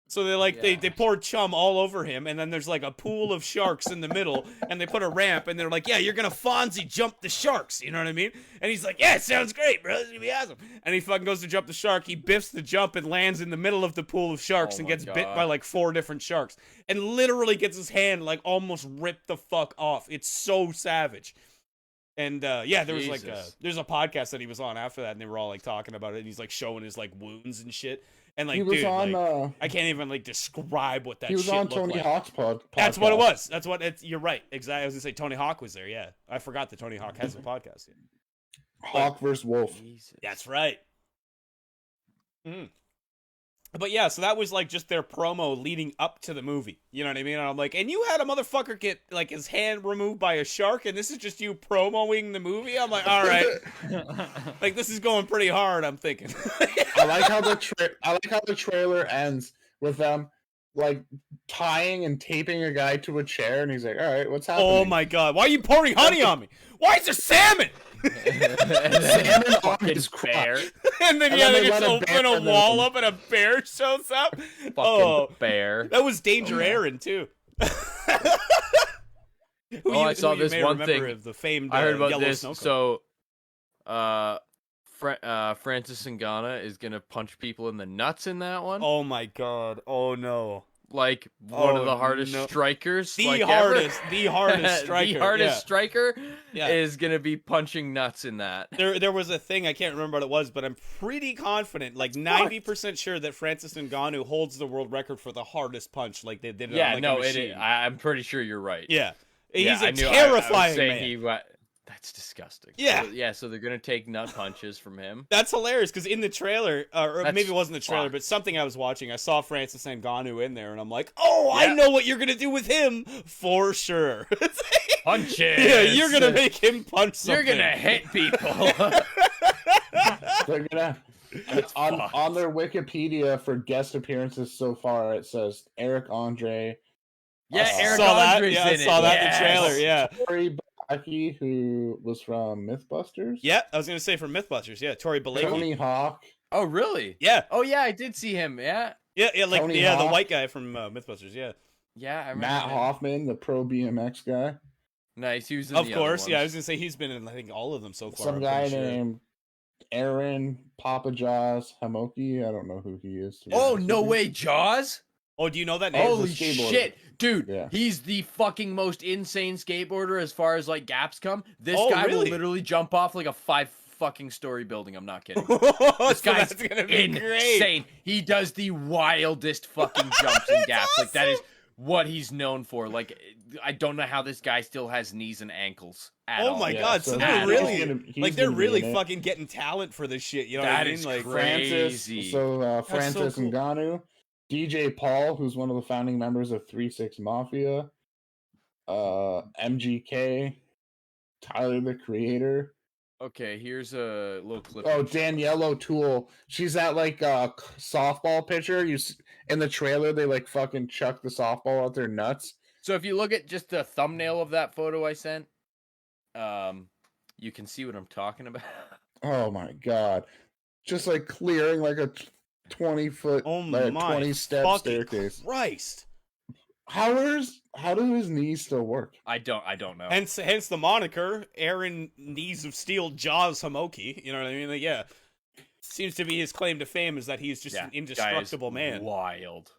So they poured chum all over him, and then there's like a pool of sharks in the middle, and they put a ramp, and they're like, yeah, you're gonna Fonzie jump the sharks, you know what I mean? And he's like, yeah, it sounds great, bro, it's gonna be awesome. And he fucking goes to jump the shark, he biffs the jump and lands in the middle of the pool of sharks and gets bit by like 4 different sharks, and literally gets his hand like almost ripped the fuck off. It's so savage. And yeah, there was like there's a podcast that he was on after that, and they were all like talking about it, and he's like showing his like wounds and shit. And like, dude, like, I can't even like describe what that shit looked like. He was on Tony Hawk's podcast. That's what it was. That's what it's. You're right. Exactly. I was gonna say Tony Hawk was there. Yeah, I forgot that Tony Hawk has a podcast. Hawk versus Wolf. That's right. But yeah, so that was like just their promo leading up to the movie. You know what I mean? And I'm like, and you had a motherfucker get like his hand removed by a shark, and this is just you promoing the movie? I'm like, all right. Like, this is going pretty hard, I'm thinking. I like how the trailer ends with them like tying and taping a guy to a chair, and he's like, all right, what's happening? Oh my god, why are you pouring honey on me? Why is there salmon? Salmon on his bear. And then, yeah, they just open a wall up and a bear shows up. Fucking bear. That was Danger Aaron, too. I saw this one thing. Of the famed, I heard about Yellow this. Snow So, Francis Ngannou is gonna punch people in the nuts in that one. Oh my god. Oh no. Like one of the hardest strikers. The hardest striker. The hardest striker is gonna be punching nuts in that. There was a thing, I can't remember what it was, but I'm pretty confident, like 90% sure that Francis Ngannou holds the world record for the hardest punch. Like they did it on, like, a machine. I'm pretty sure you're right. Yeah. He's a terrifying man. That's disgusting. Yeah. So they're gonna take nut punches from him. That's hilarious because in the trailer, or maybe it wasn't the trailer, but something I was watching, I saw Francis Ngannou in there, and I'm like, oh, I know what you're gonna do with him for sure. Punches. Yeah, you're gonna make him punch something. You're gonna hit people. They're gonna. On their Wikipedia for guest appearances so far, it says Eric Andre. Yeah, Eric Andre's in it. I saw that in the trailer. Yeah. Tori Blackie, who was from Mythbusters. Yeah, I was gonna say from Mythbusters. Yeah, Tori Blackie. Tony Hawk. Oh, really? Yeah. Oh, yeah, I did see him. Yeah. Yeah, like Tony the Hawk. white guy from Mythbusters. Yeah. Yeah, I remember Matt him. Hoffman, the pro BMX guy. Nice. He was in Of the course. other Yeah, I ones. was gonna say he's been in I think all of them so far. Some I'm guy pretty sure. named Aaron Papa Jaws Hamoki. I don't know who he is. Oh, no way, Jaws? Oh, do you know that name? Holy skateboarder. shit. Dude, Yeah. he's the fucking most insane skateboarder as far as like gaps come. This Oh, guy really? will literally jump off like a 5 fucking story building. I'm not kidding. This guy's gonna be great. insane. He does the wildest fucking jumps and gaps. Like that is what he's known for. Like I don't know how this guy still has knees and ankles at all. Oh my Yeah, god! So so they're he's really he's like they're gonna be really in it. fucking getting talent for this shit. You know That what I is mean? Like crazy. Francis cool. Ngannou, DJ Paul, who's one of the founding members of 3-6 Mafia, MGK, Tyler the Creator. Okay, here's a little clip. Oh, Danielle O'Toole. She's that like softball pitcher. In the trailer, they like fucking chuck the softball out their nuts. So if you look at just the thumbnail of that photo I sent, you can see what I'm talking about. Oh my god! Just like clearing like a 20-foot, oh like my 20-step fucking staircase. Christ! How do his knees still work? I don't know. Hence the moniker Aaron Knees of Steel Jaws Hamoki. You know what I mean? Like, yeah, seems to be his claim to fame is that he's just an indestructible man. Wild.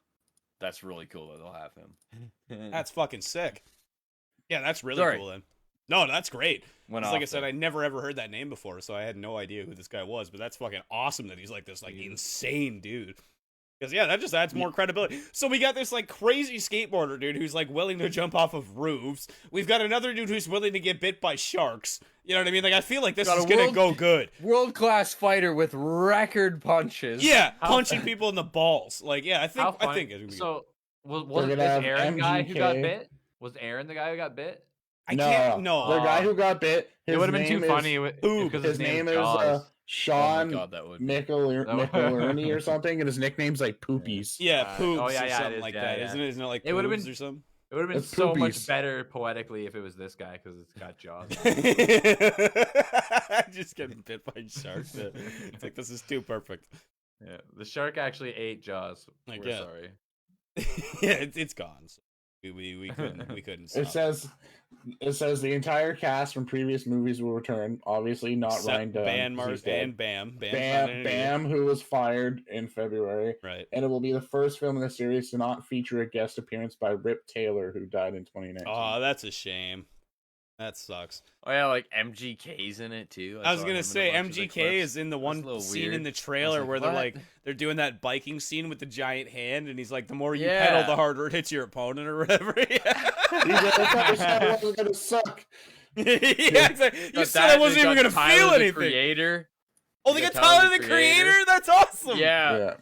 That's really cool that they'll have him. That's fucking sick. Yeah, that's really cool then. No, that's great. Like I said, I never ever heard that name before, so I had no idea who this guy was. But that's fucking awesome that he's like this like insane dude. Because yeah, that just adds more credibility. So we got this like crazy skateboarder dude who's like willing to jump off of roofs. We've got another dude who's willing to get bit by sharks. You know what I mean? Like I feel like this is gonna go good. World-class fighter with record punches. Yeah, punching people in the balls. Like yeah, I think it's gonna be good. So wasn't this Aaron guy who got bit? Was Aaron the guy who got bit? The guy who got bit. It would have been too funny because his name is Sean McElerney or something, and his nickname's like Poopies. Yeah, Poops oh, yeah, or something like that. Yeah. Isn't it like it would have been or something? It would have been It's so Poopies. much better poetically if it was this guy because it's got jaws. Just getting bit by sharks. It's like this is too perfect. Yeah, the shark actually ate Jaws. Like, We're yeah. sorry. Yeah, it's gone. So we couldn't stop. It says the entire cast from previous movies will return. Obviously, not Except Ryan Dunn. Ban 'cause Mars he's dead. and Bam. Bam, who was fired in February. Right. And it will be the first film in the series to not feature a guest appearance by Rip Taylor, who died in 2019. Oh, that's a shame. That sucks. Oh yeah, like MGK's in it too. I was saw gonna him in a say bunch of the MGK clips. is in the That's one a little scene weird. in the trailer like, where what? they're doing that biking scene with the giant hand, and he's like, the more you Yeah. pedal, the harder it hits your opponent or whatever. Yeah, He's like, I thought this was gonna suck. yeah, exactly. You Got said that, I they wasn't even got gonna Tyler, feel the anything. Creator. Oh, they They got got Tyler Tyler the the Creator? Creator? That's awesome. Yeah. Yeah.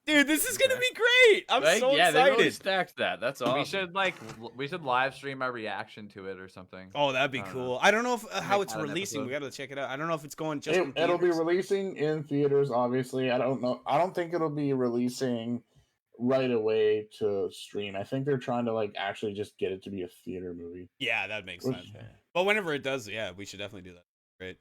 Dude, this is gonna be great. I'm so Yeah, they really excited. stacked that. That's awesome. We should live stream our reaction to it or something. Oh, that'd be cool. I don't know if how it's releasing. We gotta check it out. I don't know if it's going just. It'll be releasing in theaters. Obviously, I don't know. I don't think it'll be releasing right away to stream. I think they're trying to like actually just get it to be a theater movie. Yeah, that makes sense. But whenever it does, yeah, we should definitely do that. Great.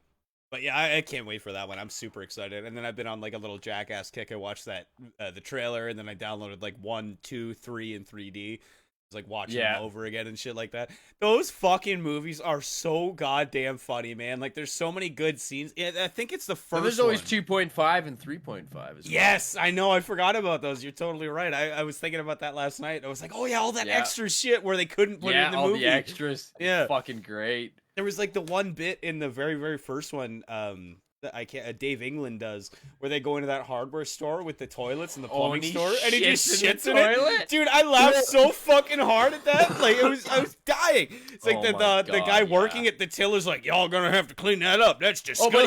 But yeah, I can't wait for that one. I'm super excited. And then I've been on like a little Jackass kick. I watched that the trailer, and then I downloaded like 1, 2, 3 in 3D. It's like watching them over again and shit like that. Those fucking movies are so goddamn funny, man. Like there's so many good scenes. I think it's the first. So there's always 2.5 and 3.5 as well. Yes, I know. I forgot about those. You're totally right. I was thinking about that last night. I was like, oh yeah, all that extra shit where they couldn't put it in the movie. Yeah, all the extras. Yeah, fucking great. There was like the one bit in the very, very first one that Dave England does, where they go into that hardware store with the toilets and the plumbing store, and he just shits in it. Dude, I laughed so fucking hard at that. Like I was dying. It's like the guy working at the tiller's like, y'all gonna have to clean that up. That's disgusting. Oh,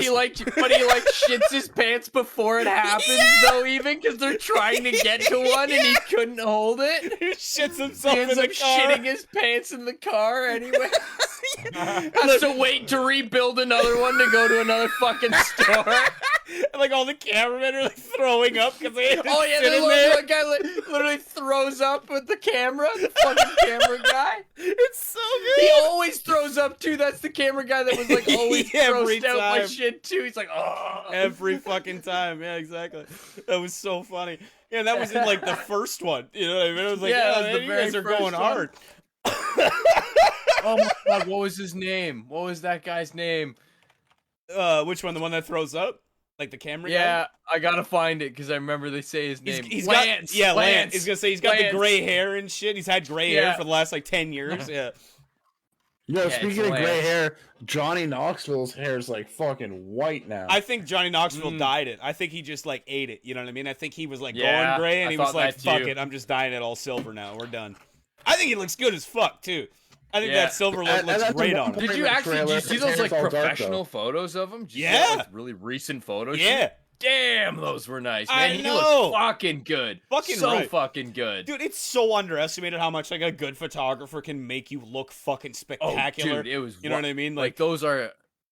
but he shits his pants before it happens though, even because they're trying to get to one and he couldn't hold it. He shits himself in the car. Shitting his pants in the car anyway. Has to wait to rebuild another one to go to another fucking store. Like all the cameramen are like throwing up because they sit in the guy literally throws up with the camera, the fucking camera guy. It's so good. He always throws up too. That's the camera guy that was like always grossed out by shit too. He's like, oh, every fucking time. Yeah, exactly. That was so funny. Yeah, that was in like the first one. You know what I mean? It was like, yeah, you guys are going hard. Oh my god, what was his name? What was that guy's name? Which one? The one that throws up? Like the camera guy? Yeah, I gotta find it because I remember they say his name. He's Lance. Lance. He's gonna say he's got the gray hair and shit. He's had gray hair for the last like 10 years. Yeah. Speaking of gray hair, Johnny Knoxville's hair is like fucking white now. I think Johnny Knoxville dyed it. I think he just like ate it. You know what I mean? I think he was like going gray and he was like, fuck it, I'm just dyeing it all silver now. We're done. I think he looks good as fuck too. I think that silver look looks great on him. Did you see those like professional photos of him? Really recent photos. Yeah. Damn, those were nice, man. He looks fucking good. Fucking good. Dude, it's so underestimated how much like a good photographer can make you look fucking spectacular. Oh, dude, it was. You know what I mean? Like those are.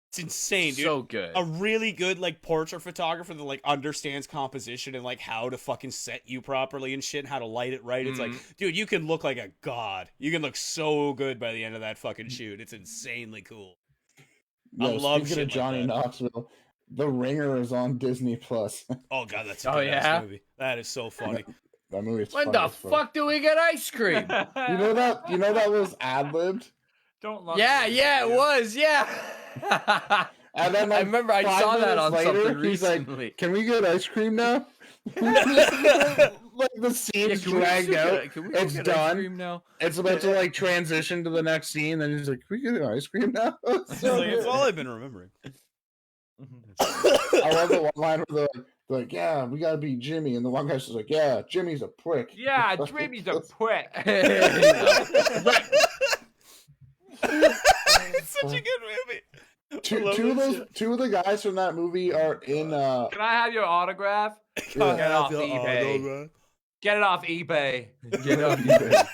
It's insane, dude. So good. A really good like portrait photographer that like understands composition and like how to fucking set you properly and shit, and how to light it right. It's like, dude, you can look like a god. You can look so good by the end of that fucking shoot. It's insanely cool. I love shit of Johnny Knoxville. The Ringer is on Disney Plus. Oh god, that's a good ass movie. That is so funny. That movie is when the fuck do we get ice cream? You know that was ad-libbed? It was, yeah. And then like, I remember I saw that on something recently. He's like, can we get ice cream now? Like the scene's dragged out. It's done. Now? It's about to like transition to the next scene. Then he's like, can we get ice cream now? It's all I've been remembering. I love the one line where they're like, yeah, we gotta beat Jimmy, and the one guy's just like, yeah, Jimmy's a prick. Yeah, Jimmy's a prick. It's such a good movie. Two of the guys from that movie are in. Can I have your autograph? Get it off eBay. Get it off eBay. Get it off eBay.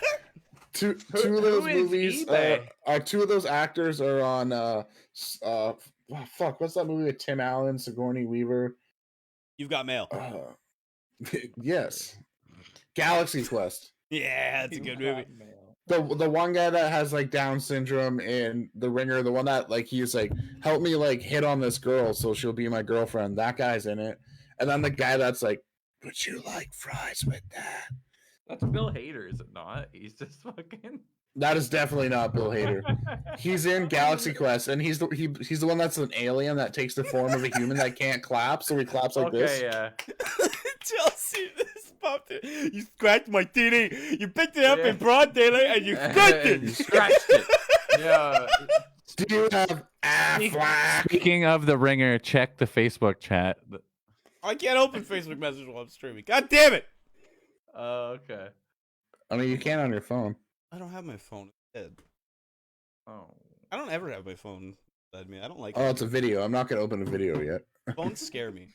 Two of those movies. Two of those actors are on. What's that movie with Tim Allen, Sigourney Weaver? You've Got Mail. Yes. Galaxy Quest. Yeah, it's a good movie. The one guy that has like Down syndrome in The Ringer, the one that like he's like, help me like hit on this girl so she'll be my girlfriend. That guy's in it. And then the guy that's like, would you like fries with that? That's Bill Hader, is it not? He's just fucking. That is definitely not Bill Hader. He's in Galaxy Quest, and he's the one that's an alien that takes the form of a human that can't clap, so he claps like this. Okay, yeah. Chelsea, this popped it. You scratched my TD. You picked it up in broad daylight and you scratched it. You scratched it. Yeah. Do you have Affleck? Speaking of The Ringer, check the Facebook chat. I can't open Facebook Messenger while I'm streaming. God damn it! Okay. I mean, you can on your phone. I don't have my phone. It's dead. Oh. I don't ever have my phone beside me. I don't like. Oh, it's a video. I'm not gonna open a video yet. Phones scare me.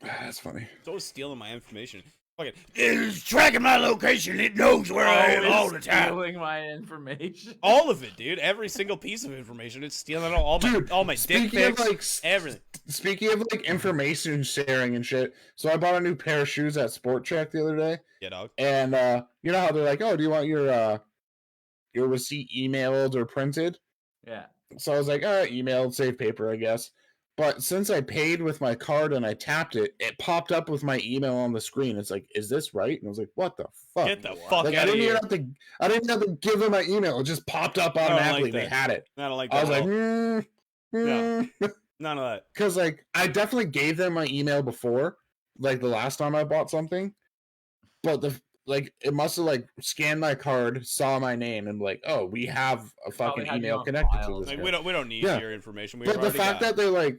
That's funny. It's always stealing my information. Fucking, it's tracking my location. It knows where I am all the time. Stealing my information. All of it, dude. Every single piece of information. It's stealing all my dick pics, everything. Speaking of like information sharing and shit, so I bought a new pair of shoes at Sport Check the other day. Yeah, dog. And you know how they're like, oh, do you want your receipt emailed or printed? Yeah. So I was like, emailed, save paper, I guess. But since I paid with my card and I tapped it, it popped up with my email on the screen. It's like, is this right? And I was like, what the fuck? Get the fuck like, out of here. I didn't have to give them my email. It just popped up automatically. They had it. I don't like that. I was like, no, none of that. Because like I definitely gave them my email before, like the last time I bought something, but it must have like scanned my card, saw my name, and like, oh, we have a fucking email connected to this. Like, we don't need your information. But the fact that they like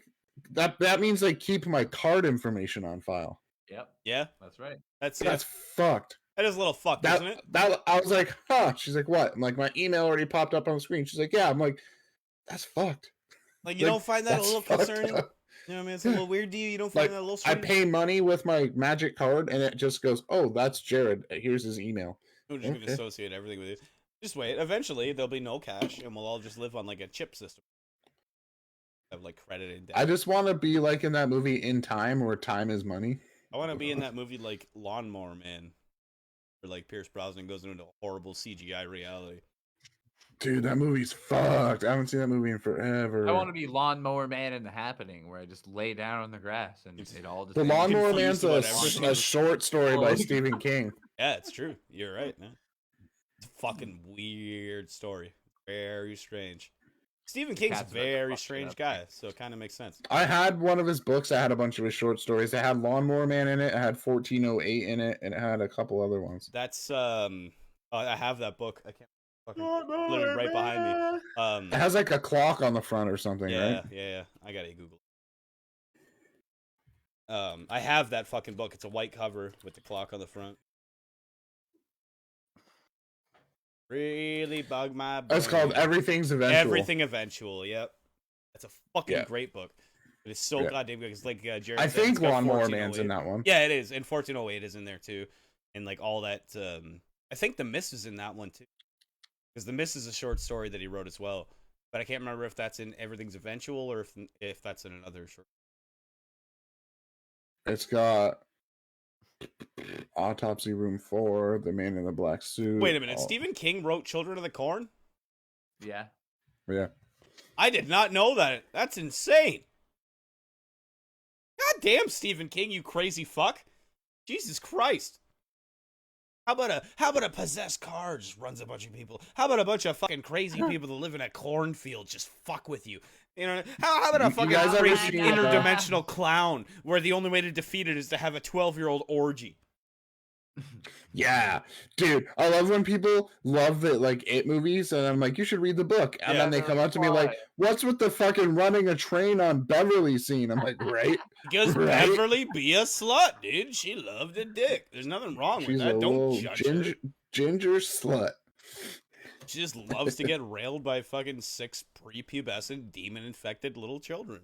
that means they keep my card information on file. Yep. Yeah, that's right. That's fucked. That is a little fucked, isn't it? That I was like, huh. She's like, what? I'm like, my email already popped up on the screen. She's like, yeah. I'm like, that's fucked. Like, you don't find that a little concerning? Up. You know what I mean? It's a little weird to you. You don't find that a little strange? I pay money with my Magic card, and it just goes, oh, that's Jared. Here's his email. We're just going to associate everything with you. Just wait. Eventually, there'll be no cash, and we'll all just live on, like, a chip system. Have, like, credited debt. I just want to be, like, in that movie In Time, where time is money. I want to be in that movie, like, Lawnmower Man, where, like, Pierce Brosnan goes into a horrible CGI reality. Dude, that movie's fucked. I haven't seen that movie in forever. I want to be Lawnmower Man in The Happening, where I just lay down on the grass and it all just... The Lawnmower Man's a short story by Stephen King. Yeah, it's true. You're right, man. It's a fucking weird story. Very strange. Stephen King's a very strange guy, so it kind of makes sense. I had one of his books. I had a bunch of his short stories. It had Lawnmower Man in it. It had 1408 in it, and it had a couple other ones. That's I have that book. I can't. Literally right behind me. It has like a clock on the front or something, right? Yeah. I gotta Google. I have that fucking book. It's a white cover with the clock on the front. Really bug my brain. It's called Everything's Eventual. Everything Eventual. Yep. That's a fucking great book. It is so goddamn good. It's like Jared. I think Lawnmower Man's in that one. Yeah, it is. And 1408 is in there too, and like all that. I think The Mist is in that one too. Because The Mist is a short story that he wrote as well. But I can't remember if that's in Everything's Eventual or if that's in another short. It's got Autopsy Room 4, The Man in the Black Suit. Wait a minute. Stephen King wrote Children of the Corn? Yeah. Yeah. I did not know that. That's insane. God damn, Stephen King, you crazy fuck. Jesus Christ. How about a possessed car just runs a bunch of people? How about a bunch of fucking crazy people that live in a cornfield just fuck with you? You know, how about a fucking crazy interdimensional clown where the only way to defeat it is to have a 12-year-old orgy? Yeah, dude, I love when people love the like It movies, and I'm like, you should read the book, and then they come up to me like, what's with the fucking running a train on Beverly scene? I'm like, right? Because Beverly be a slut, dude. She loved a dick. There's nothing wrong with that. Don't judge her. Ginger slut. She just loves to get railed by fucking 6 prepubescent demon-infected little children.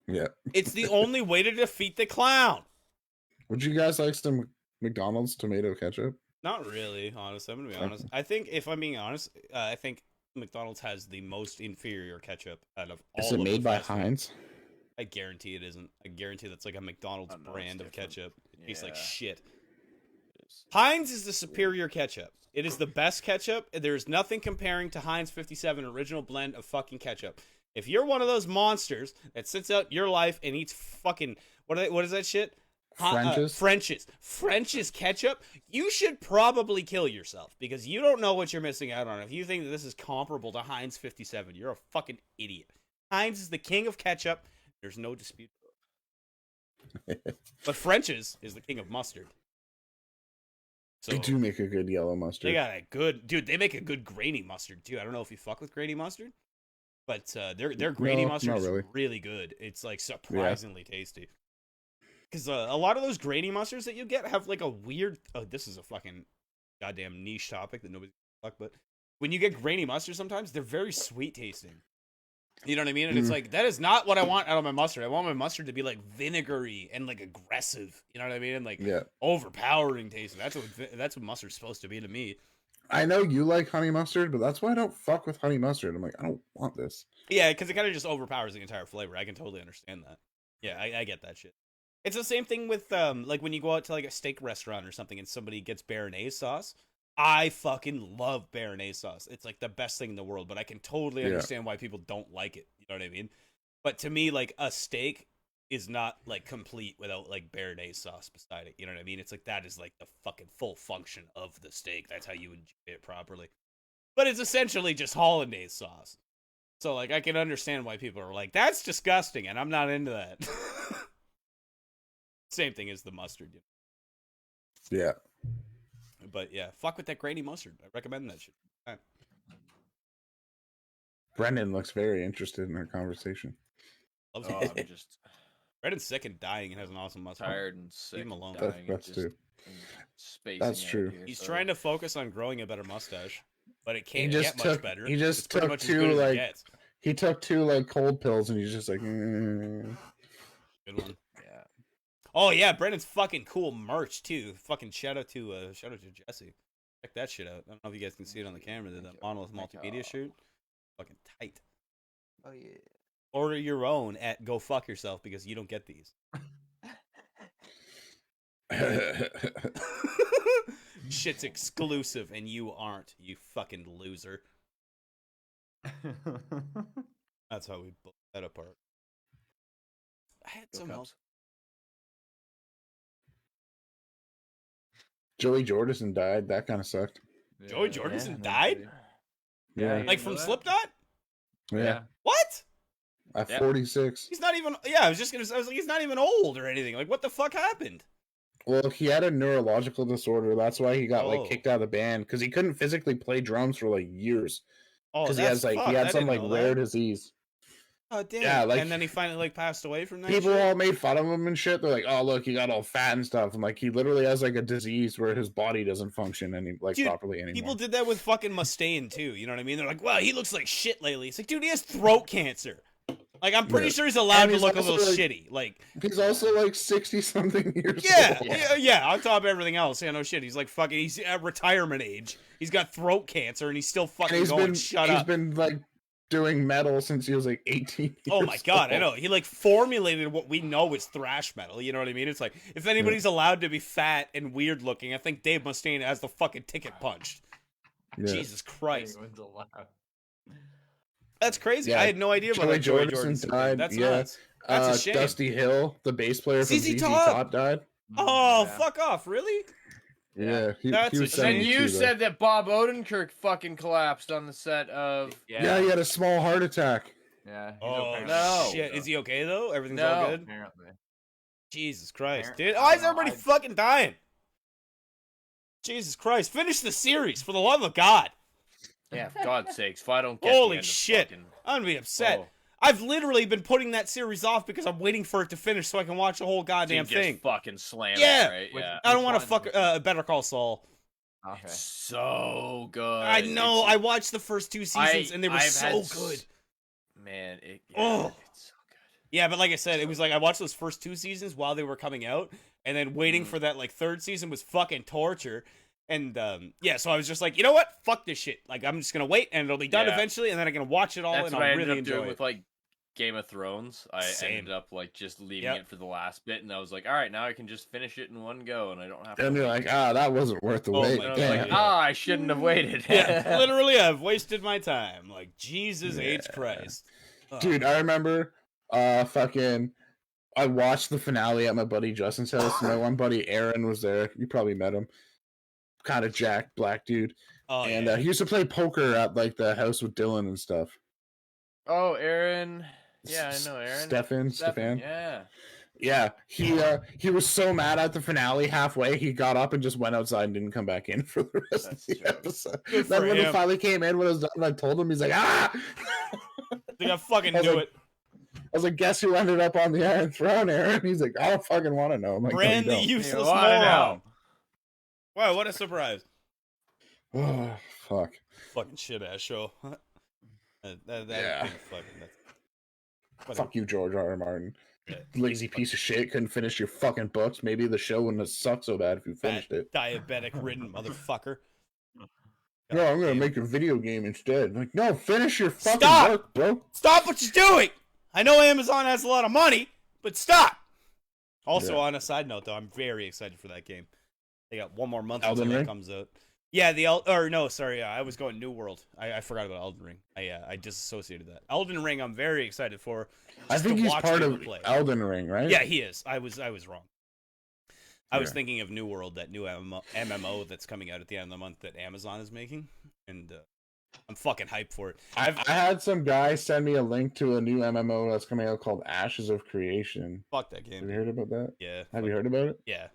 Yeah, it's the only way to defeat the clown. Would you guys like some McDonald's tomato ketchup? Not really, honestly. I'm gonna be honest. I think, if I'm being honest, I think McDonald's has the most inferior ketchup out of all. Is it made by Heinz? I guarantee it isn't. I guarantee that's like a McDonald's brand of ketchup. It tastes like shit. Heinz is the superior ketchup. It is the best ketchup. There is nothing comparing to Heinz 57 original blend of fucking ketchup. If you're one of those monsters that sits out your life and eats fucking what is that shit? French's ketchup, you should probably kill yourself because you don't know what you're missing out on. If you think that this is comparable to Heinz 57, you're a fucking idiot. Heinz is the king of ketchup. There's no dispute. But French's is the king of mustard. So they do make a good yellow mustard. They got a good, dude. They make a good grainy mustard too. I don't know if you fuck with grainy mustard, but their grainy mustard is really good. It's like surprisingly tasty. Because a lot of those grainy mustards that you get have like a weird. Oh, this is a fucking goddamn niche topic that nobody fuck. But when you get grainy mustard, sometimes they're very sweet tasting. You know what I mean? And it's like, that is not what I want out of my mustard. I want my mustard to be like vinegary and like aggressive. You know what I mean? And like overpowering taste. That's what mustard's supposed to be to me. I know you like honey mustard, but that's why I don't fuck with honey mustard. I'm like, I don't want this. Yeah, because it kind of just overpowers the entire flavor. I can totally understand that. Yeah, I get that shit. It's the same thing with like when you go out to like a steak restaurant or something and somebody gets béarnaise sauce. I fucking love béarnaise sauce. It's like the best thing in the world, but I can totally understand why people don't like it. You know what I mean? But to me, like, a steak is not like complete without like béarnaise sauce beside it. You know what I mean? It's like that is like the fucking full function of the steak. That's how you enjoy it properly. But it's essentially just hollandaise sauce. So like I can understand why people are like, that's disgusting, and I'm not into that. Same thing as the mustard. You know? Yeah. But yeah, fuck with that grainy mustard. I recommend that shit. Brendan looks very interested in our conversation. Loves Oh, it. I'm just Brendan's sick and dying and has an awesome mustard. tired and sick. Leave him alone. Dying That's and true. Spacing That's out true. here, He's so- trying to focus on growing a better mustache, but it He can't just get took. much better. He It's just pretty took much as two good as it like. gets. He took two like cold pills, and he's just like. Mm. Good one. Yeah. Oh yeah, Brendan's fucking cool merch too. Fucking shout out to Jesse. Check that shit out. I don't know if you guys can see it on the camera. The Monolith Multimedia shoot. Fucking tight. Oh yeah. Order your own at Go Fuck Yourself because you don't get these. Shit's exclusive and you aren't, you fucking loser. That's how we blew that apart. I had some help. Joey Jordison died. That kind of sucked. Joey Jordison died? Yeah. Like from Slipknot? Yeah. What? At 46. He's not even. Yeah, I was like, he's not even old or anything. Like, what the fuck happened? Well, he had a neurological disorder. That's why he got like Oh. kicked out of the band because he couldn't physically play drums for like years. Oh, Because that's he fucked. had I some didn't like know rare that. disease. Oh damn! Yeah, like- and then he finally like passed away from that. People shit? all made fun of him and shit. They're like, "Oh, look, he got all fat and stuff." And like, he literally has like a disease where his body doesn't function Dude, properly anymore. People did that with fucking Mustaine too. You know what I mean? They're like, "Wow, he looks like shit lately." It's like, dude, he has throat cancer. Like, I'm pretty sure he's allowed And to he's look a also, little like- shitty. Like, He's also like 60-something years yeah, old. yeah. On top of everything else, yeah, no shit. He's like fucking. He's at retirement age. He's got throat cancer, and he's still fucking And going. Shut he's up. been like doing metal since he was like 18 Oh my years god, I old. know. He like formulated what we know is thrash metal. You know what I mean? It's like, if anybody's allowed to be fat and weird looking, I think Dave Mustaine has the fucking ticket punched. Yeah. Jesus Christ. Anyone's allowed. That's crazy. Yeah, I had no idea about Joey that Joey Jordison Jordison died, thing. That's yeah. nuts. That's a shame. Dusty Hill, the bass player from ZZ ZZ Top. Top died. Oh, Yeah. fuck off. Really? Yeah, That's he was a shame. And 72, you though. said that Bob Odenkirk fucking collapsed on the set of. Yeah, he had a small heart attack. Yeah. He's Oh, apparently- no. shit. Is he okay, though? Everything's No. all good? Apparently. Jesus Christ, Apparently. dude. Why is I don't know, everybody fucking dying? Jesus Christ. Finish the series, for the love of God. Yeah, for God's sakes, if I don't get Holy the end of shit. fucking- I'm gonna be upset. Oh. I've literally been putting that series off because I'm waiting for it to finish so I can watch the whole goddamn So you just thing. fucking slam Yeah. it, right? Which- Yeah. I don't want to Which fuck one? Better Call Saul. Okay. It's so good. I know. It's- I watched the first two seasons and they were I've so had s- good. Man, it, yeah, Oh. it's so good. Yeah, but like I said, it was like I watched those first two seasons while they were coming out, and then waiting for that like third season was fucking torture. And yeah, so I was just like, you know what? Fuck this shit. Like, I'm just gonna wait, and it'll be done Yeah. eventually, and then I can watch it all, That's and what I I'll ended really up doing enjoy with it. like Game of Thrones. I Same. ended up like just leaving Yep. it for the last bit, and I was like, all right, now I can just finish it in one go, and I don't have to. And you're wait. like, that wasn't worth the Oh wait. my And I was God, like, yeah. I shouldn't have waited. Yeah, literally, I've wasted my time. Like, Jesus H. Christ. Ugh. Dude, I remember I watched the finale at my buddy Justin's house. My one buddy Aaron was there. You probably met him. Kind of jacked black dude. Oh, And yeah. he used to play poker at like the house with Dylan and stuff. Oh, Aaron. Yeah, I know Aaron. Stefan. Yeah. Yeah, he was so mad at the finale halfway, he got up and just went outside and didn't come back in for the rest That's of the true. episode. Good Then for when he him. finally came in when it was done, I told him, he's like, I think I fucking I was knew like, it. I was like, guess who ended up on the Iron Throne, Aaron? He's like, I don't fucking want to know. I'm like, Brand no, the you useless You wanna moron. Wow, what a surprise. don't. Oh, fuck. Fucking shit ass show. That Yeah. fucking, Fuck you, George R. R. Martin. Yeah. Lazy piece of shit. Couldn't finish your fucking books. Maybe the show wouldn't have sucked so bad if you finished it. Diabetic-ridden motherfucker. No, I'm gonna make a video game instead. Like, no, finish your fucking work, bro. Stop what you're doing. I know Amazon has a lot of money, but stop. Also, on a side note, though, I'm very excited for that game. They got one more month until it comes out. Yeah, I was going New World. I forgot about Elden Ring. I disassociated that. Elden Ring, I'm very excited for. I think he's part of Elden Ring, right? Yeah, he is. I was wrong. I was thinking of New World, that new MMO that's coming out at the end of the month that Amazon is making, and I'm fucking hyped for it. I had some guy send me a link to a new MMO that's coming out called Ashes of Creation. Fuck that game. Have you heard about that? Yeah. Have you heard about it? Yeah.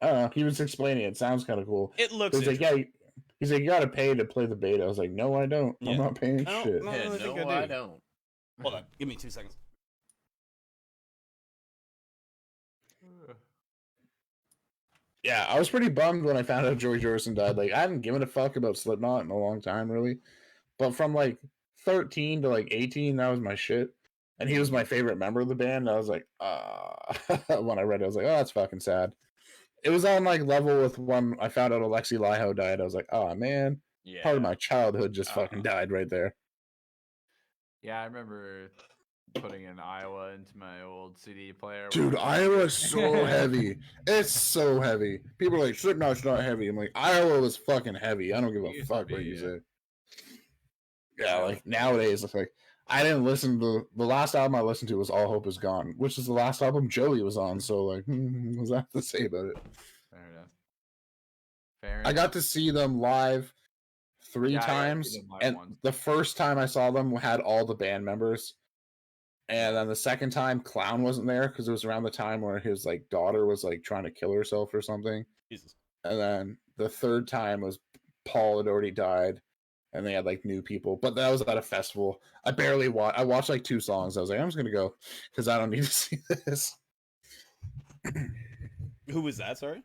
I don't know. He was explaining it. It sounds kind of cool. It looks. He's like, he's like, you gotta pay to play the beta. I was like, no, I don't. Yeah. I'm not paying shit. I don't. Hold on. Give me 2 seconds. Yeah, I was pretty bummed when I found out Joey Jordison died. Like, I hadn't given a fuck about Slipknot in a long time, really. But from, like, 13 to, like, 18, that was my shit. And he was my favorite member of the band. I was like, when I read it, I was like, oh, that's fucking sad. It was on, like, level with when I found out Alexi Laiho died. I was like, oh, man. Yeah. Part of my childhood just fucking died right there. Yeah, I remember putting in Iowa into my old CD player. Dude, Iowa's so heavy. It's so heavy. People are like, Slipknot's not heavy. I'm like, Iowa was fucking heavy. I don't give a fuck what you say. Yeah, like nowadays, it's like, I didn't listen to the last album I listened to was All Hope Is Gone, which is the last album Joey was on. So, like, what does that have to say about it? Fair enough. I got to see them live 3 times, and the first time I saw them had all the band members. And then the second time, Clown wasn't there because it was around the time where his like daughter was like trying to kill herself or something. Jesus. And then the third time was Paul had already died, and they had like new people. But that was at a festival. I barely watched. I watched like 2 songs. I was like, I'm just gonna go because I don't need to see this. Who was that? Sorry.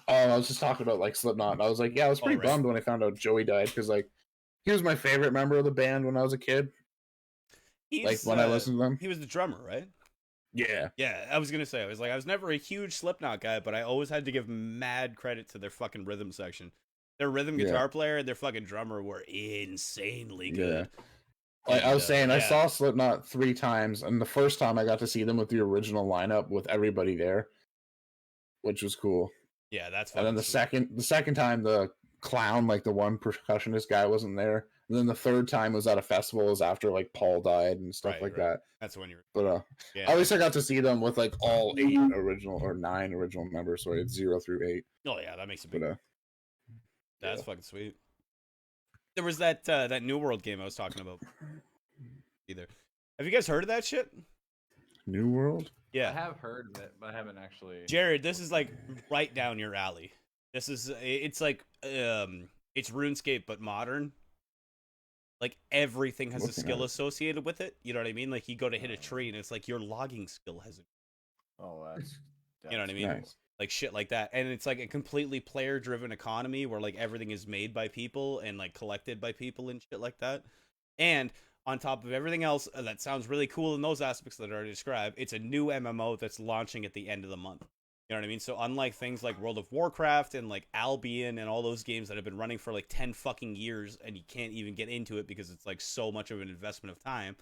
Oh, I was just talking about like Slipknot. And I was like, yeah, I was pretty bummed when I found out Joey died because like he was my favorite member of the band when I was a kid. Like when I listened to them, he was the drummer, right? Yeah. Yeah, I was gonna say, I was never a huge Slipknot guy, but I always had to give mad credit to their fucking rhythm section. Their rhythm guitar player and their fucking drummer were insanely good. Yeah. Like I was saying, I saw Slipknot 3 times, and the first time I got to see them with the original lineup with everybody there, which was cool. Yeah, that's. And then the second time, the Clown, like the one percussionist guy, wasn't there. And then the third time was at a festival, was after like Paul died and stuff like that. That's when you were. But at least I got to see them with like all 8 original or 9 original members. So it's 0 through 8. Oh yeah, that makes a big. That's fucking sweet. There was that that New World game I was talking about. Have you guys heard of that shit? New World? Yeah, I have heard of it, but I haven't actually. Jared, this is like right down your alley. It's like it's RuneScape but modern. Like everything has a skill associated with it. You know what I mean? Like you go to hit a tree and it's like your logging skill has a. Oh, that's you know what I mean? Nice. Like shit like that. And it's like a completely player-driven economy where like everything is made by people and like collected by people and shit like that. And on top of everything else that sounds really cool in those aspects that I already described, it's a new MMO that's launching at the end of the month. You know what I mean? So unlike things like World of Warcraft and like Albion and all those games that have been running for like 10 fucking years and you can't even get into it because it's like so much of an investment of time.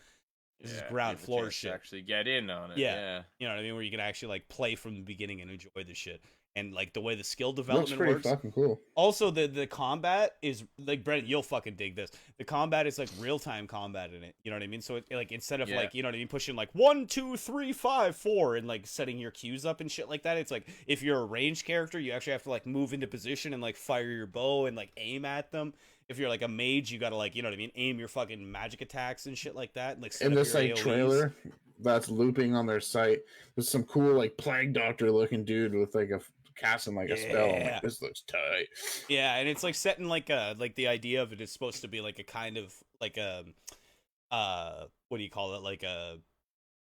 This is ground floor shit. Actually get in on it. Yeah. You know what I mean? Where you can actually like play from the beginning and enjoy the shit. And like the way the skill development looks pretty works. Fucking cool. Also, the combat is like, Brendan, you'll fucking dig this. The combat is like real time combat in it. You know what I mean? So it, like instead of like, you know what I mean, pushing like 1, 2, 3, 5, 4 and like setting your cues up and shit like that. It's like if you're a ranged character, you actually have to like move into position and like fire your bow and like aim at them. If you're like a mage, you gotta like, you know what I mean, aim your fucking magic attacks and shit like that. Like in this like AOEs. Trailer that's looping on their site, there's some cool like plague doctor looking dude with like a casting like a spell. I'm like, this looks tight. Yeah, and it's like set in like the idea of it is supposed to be like a kind of like a what do you call it, like a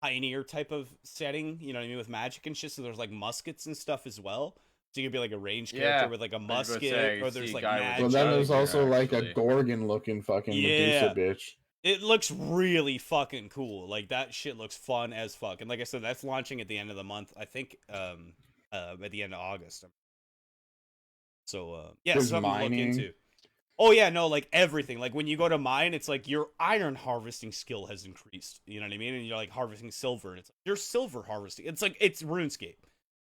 pioneer type of setting, you know what I mean, with magic and shit. So there's like muskets and stuff as well. So you could be like a ranged character with like a musket, or there's like magic. Well, then there's also like a Gorgon looking fucking Medusa bitch. It looks really fucking cool. Like, that shit looks fun as fuck. And like I said, that's launching at the end of the month. I think at the end of August. So yeah, There's something to look mining. into. Oh yeah, no, like everything. Like when you go to mine, it's like your iron harvesting skill has increased. You know what I mean? And you're like harvesting silver, and it's like your silver harvesting. It's like it's RuneScape.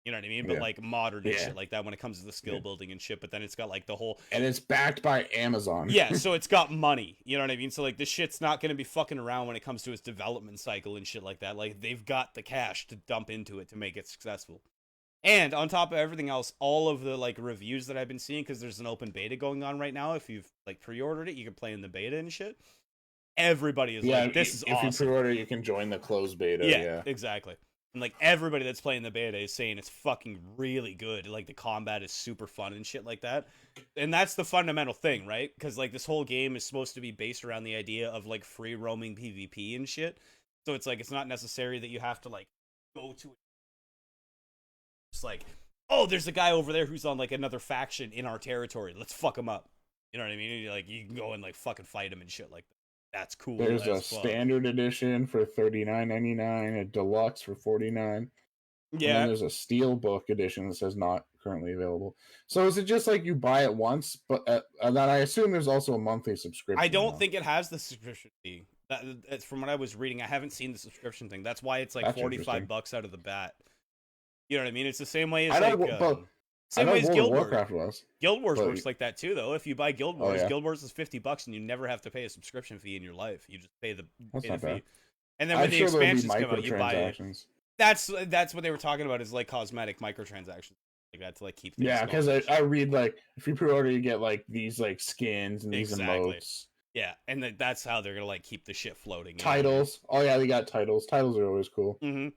You know what I mean? But Yeah. like modern and Yeah. shit like that when it comes to the skill building and shit. But then it's got like the whole And it's backed by Amazon. yeah, so it's got money. You know what I mean? So like this shit's not gonna be fucking around when it comes to its development cycle and shit like that. Like they've got the cash to dump into it to make it successful. And on top of everything else, all of the like reviews that I've been seeing, because there's an open beta going on right now. If you've like pre-ordered it, you can play in the beta and shit. Everybody is like, "This is awesome." If you pre-order, you can join the closed beta. Yeah, exactly. And like everybody that's playing the beta is saying it's fucking really good. Like the combat is super fun and shit like that. And that's the fundamental thing, right? Because like this whole game is supposed to be based around the idea of like free roaming PvP and shit. So it's like it's not necessary that you have to like go to it's like, oh, there's a guy over there who's on like another faction in our territory. Let's fuck him up. You know what I mean? Like you can go and like fucking fight him and shit like that. That's cool. There's a standard edition for $39.99, a deluxe for $49. Yeah. And then there's a steelbook edition that says not currently available. So is it just like you buy it once, but and then I assume there's also a monthly subscription? I don't think it has the subscription fee. That's from what I was reading. I haven't seen the subscription thing. That's why it's like $45 out of the bat. You know what I mean? It's the same way as same way as Guild Wars. Guild Wars works like that too, though. If you buy Guild Wars, Guild Wars is $50, and you never have to pay a subscription fee in your life. You just pay the fee, and then when the expansions come out, you buy it. That's what they were talking about is like cosmetic microtransactions like that to like keep. Yeah, because I read like if you pre-order, you get like these like skins and these emotes. Yeah, and that's how they're gonna like keep the shit floating. Titles. Oh yeah, they got titles. Titles are always cool. Mm-hmm.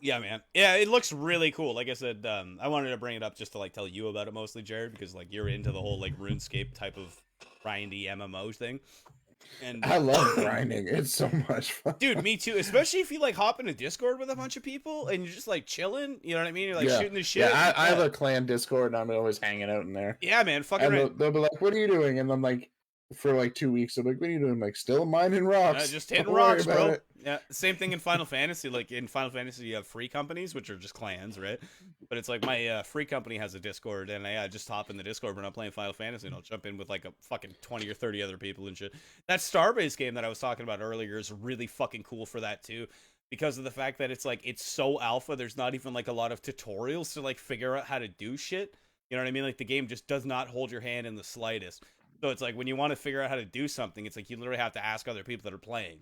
Yeah, man. Yeah, it looks really cool. Like I said, I wanted to bring it up just to like tell you about it mostly, Jared, because like you're into the whole like RuneScape type of grindy MMO thing. And I love grinding. It's so much fun. Dude, me too. Especially if you like hop into Discord with a bunch of people and you're just like chilling. You know what I mean? You're like shooting the shit. Yeah, I have a clan Discord and I'm always hanging out in there. Yeah, man. Fucking and they'll be like, "What are you doing?" And I'm like, for like 2 weeks, I'm like, "What are you doing?" I'm like, "Still mining rocks." Just hitting rocks, bro. It. Yeah, same thing in Final Fantasy. Like in Final Fantasy, you have free companies, which are just clans, right? But it's like my free company has a Discord, and I just hop in the Discord when I'm playing Final Fantasy, and I'll jump in with like a fucking 20 or 30 other people and shit. That Starbase game that I was talking about earlier is really fucking cool for that too, because of the fact that it's like it's so alpha. There's not even like a lot of tutorials to like figure out how to do shit. You know what I mean? Like the game just does not hold your hand in the slightest. So it's like when you want to figure out how to do something, it's like you literally have to ask other people that are playing.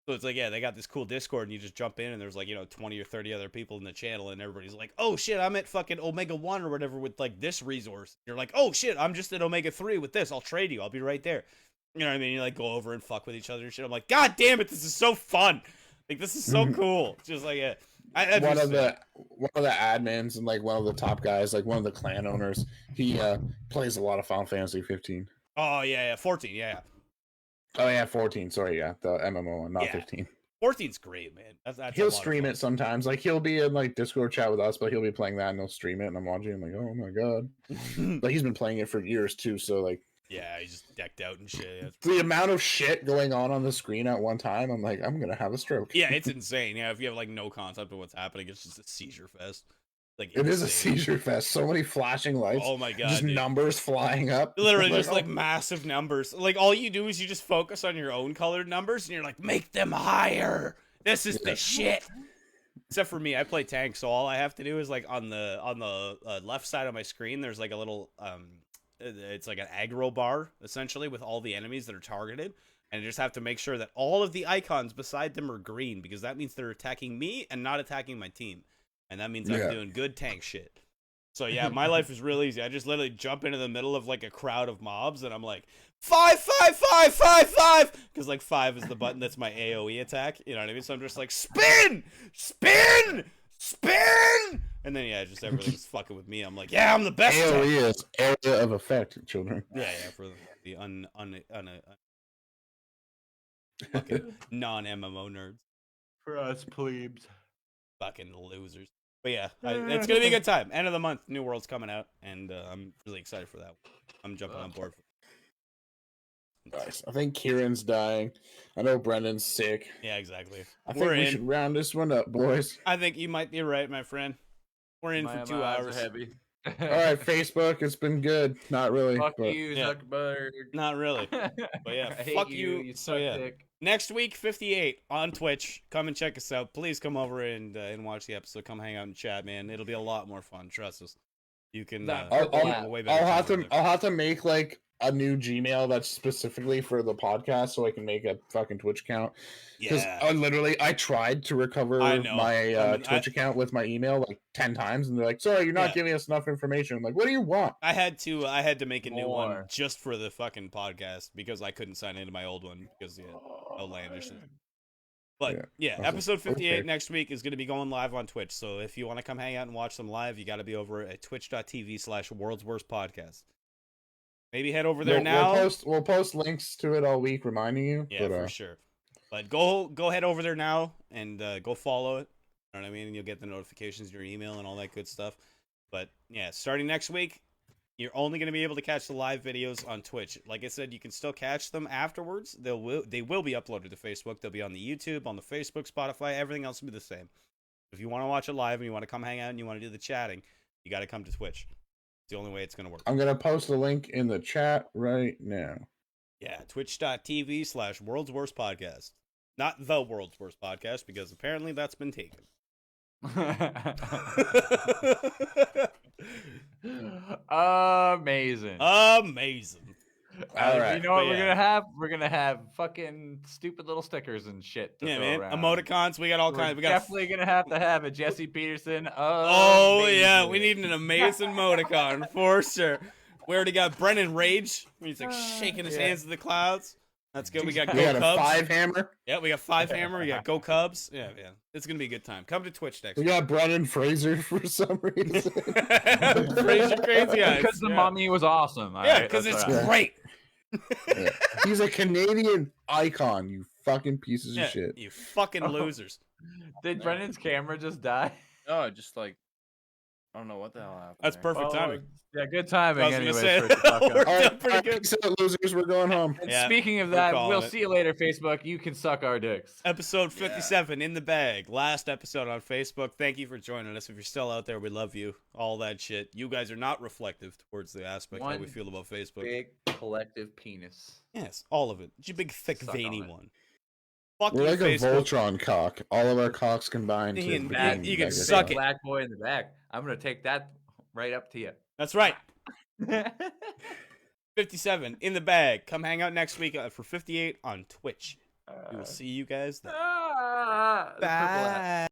So it's like, yeah, they got this cool Discord, and you just jump in, and there's like, 20 or 30 other people in the channel, and everybody's like, oh shit, I'm at fucking Omega 1 or whatever with like this resource. You're like, oh shit, I'm just at Omega 3 with this. I'll trade you. I'll be right there. You know what I mean? You like go over and fuck with each other and shit. I'm like, god damn it, this is so fun. Like this is so cool. It's just like one of the admins and like one of the top guys, like one of the clan owners, he plays a lot of Final Fantasy 15. Oh yeah, 14, yeah. Oh yeah, 14. Sorry, yeah, the MMO one, not 15. 14's great, man. That's he'll stream it sometimes. Like he'll be in like Discord chat with us, but he'll be playing that and he'll stream it, and I'm watching. I'm like, oh my god. But he's been playing it for years too, so like. Yeah, he's just decked out and shit. The amount of shit going on the screen at one time, I'm like, I'm gonna have a stroke. Yeah, it's insane. Yeah, if you have like no concept of what's happening, it's just a seizure fest. Like it is a seizure fest. So many flashing lights. Oh my god! Just numbers flying up. Literally, just like massive numbers. Like all you do is you just focus on your own colored numbers, and you're like, make them higher. This is the shit. Except for me, I play tank, so all I have to do is like on the left side of my screen, there's like a little it's like an aggro bar essentially with all the enemies that are targeted, and I just have to make sure that all of the icons beside them are green, because that means they're attacking me and not attacking my team. And that means I'm doing good tank shit. So yeah, my life is real easy. I just literally jump into the middle of like a crowd of mobs, and I'm like 5 5 5 5 5, because like 5 is the button that's my AOE attack. You know what I mean? So I'm just like spin, spin, spin, and then just everything's fucking with me. I'm like, yeah, I'm the best. AOE is area of effect, children. Yeah, for the fucking non-MMO nerds. For us plebes. Fucking losers. But yeah, it's gonna be a good time. End of the month, New World's coming out, and I'm really excited for that. I'm jumping on board. Nice. I think Kieran's dying. I know Brendan's sick. Yeah, exactly. I think we should round this one up, boys. I think you might be right, my friend. We're in for 2 hours. Heavy. All right, Facebook. It's been good. Not really. Fuck you, Zuckerberg. Not really. But yeah, fuck you. So yeah. Dick. Next week, 58 on Twitch. Come and check us out. Please come over and watch the episode. Come hang out and chat, man. It'll be a lot more fun. Trust us. You can. I'll have to make like a new Gmail that's specifically for the podcast, so I can make a fucking Twitch account. Because I tried to recover my Twitch account with my email like 10 times, and they're like, "Sorry, you're not giving us enough information." I'm like, what do you want? I had to make a new one just for the fucking podcast because I couldn't sign into my old one because outlandish. But episode 58 next week is going to be going live on Twitch. So if you want to come hang out and watch them live, you got to be over at twitch.tv/World's Worst Podcast. Maybe head over there now. We'll post links to it all week, reminding you. Yeah, for sure. But go head over there now and go follow it. You know what I mean? And you'll get the notifications in your email and all that good stuff. But yeah, starting next week, you're only going to be able to catch the live videos on Twitch. Like I said, you can still catch them afterwards. They will be uploaded to Facebook. They'll be on the YouTube, on the Facebook, Spotify. Everything else will be the same. If you want to watch it live and you want to come hang out and you want to do the chatting, you got to come to Twitch. It's the only way it's going to work. I'm going to post a link in the chat right now. Yeah, twitch.tv/World's Worst Podcast. Not the World's Worst Podcast, because apparently that's been taken. Amazing. All right. You know what we're gonna have? We're gonna have fucking stupid little stickers and shit. To throw around. Emoticons. We got all kinds. We got definitely gonna have to have a Jesse Peterson. Oh yeah, we need an amazing emoticon for sure. We already got Brennan Rage. He's like shaking his hands in the clouds. That's good. We got Go Cubs. A 5 hammer. Yeah, we got 5 hammer. We got Go Cubs. Yeah. It's gonna be a good time. Come to Twitch next week. We got Brendan Fraser for some reason. Fraser crazy eyes. Because the mummy was awesome. Because it's great. Yeah. He's a Canadian icon, you fucking pieces of shit. You fucking losers. Did Brendan's camera just die? Oh, just like I don't know what the hell happened. That's perfect timing. Yeah, good timing. Anyways, we're pretty good. Losers, we're going home. And speaking of that, we'll see you later, Facebook. You can suck our dicks. Episode 57 in the bag. Last episode on Facebook. Thank you for joining us. If you're still out there, we love you. All that shit. You guys are not reflective towards the aspect that we feel about Facebook. Big collective penis. Yes, all of it. It's a big, thick, veiny one. Fuck we're like Facebook. A Voltron cock. All of our cocks combined. You can suck it. Black boy in the back. I'm going to take that right up to you. That's right. 57 in the bag. Come hang out next week for 58 on Twitch. We will see you guys then. Bye.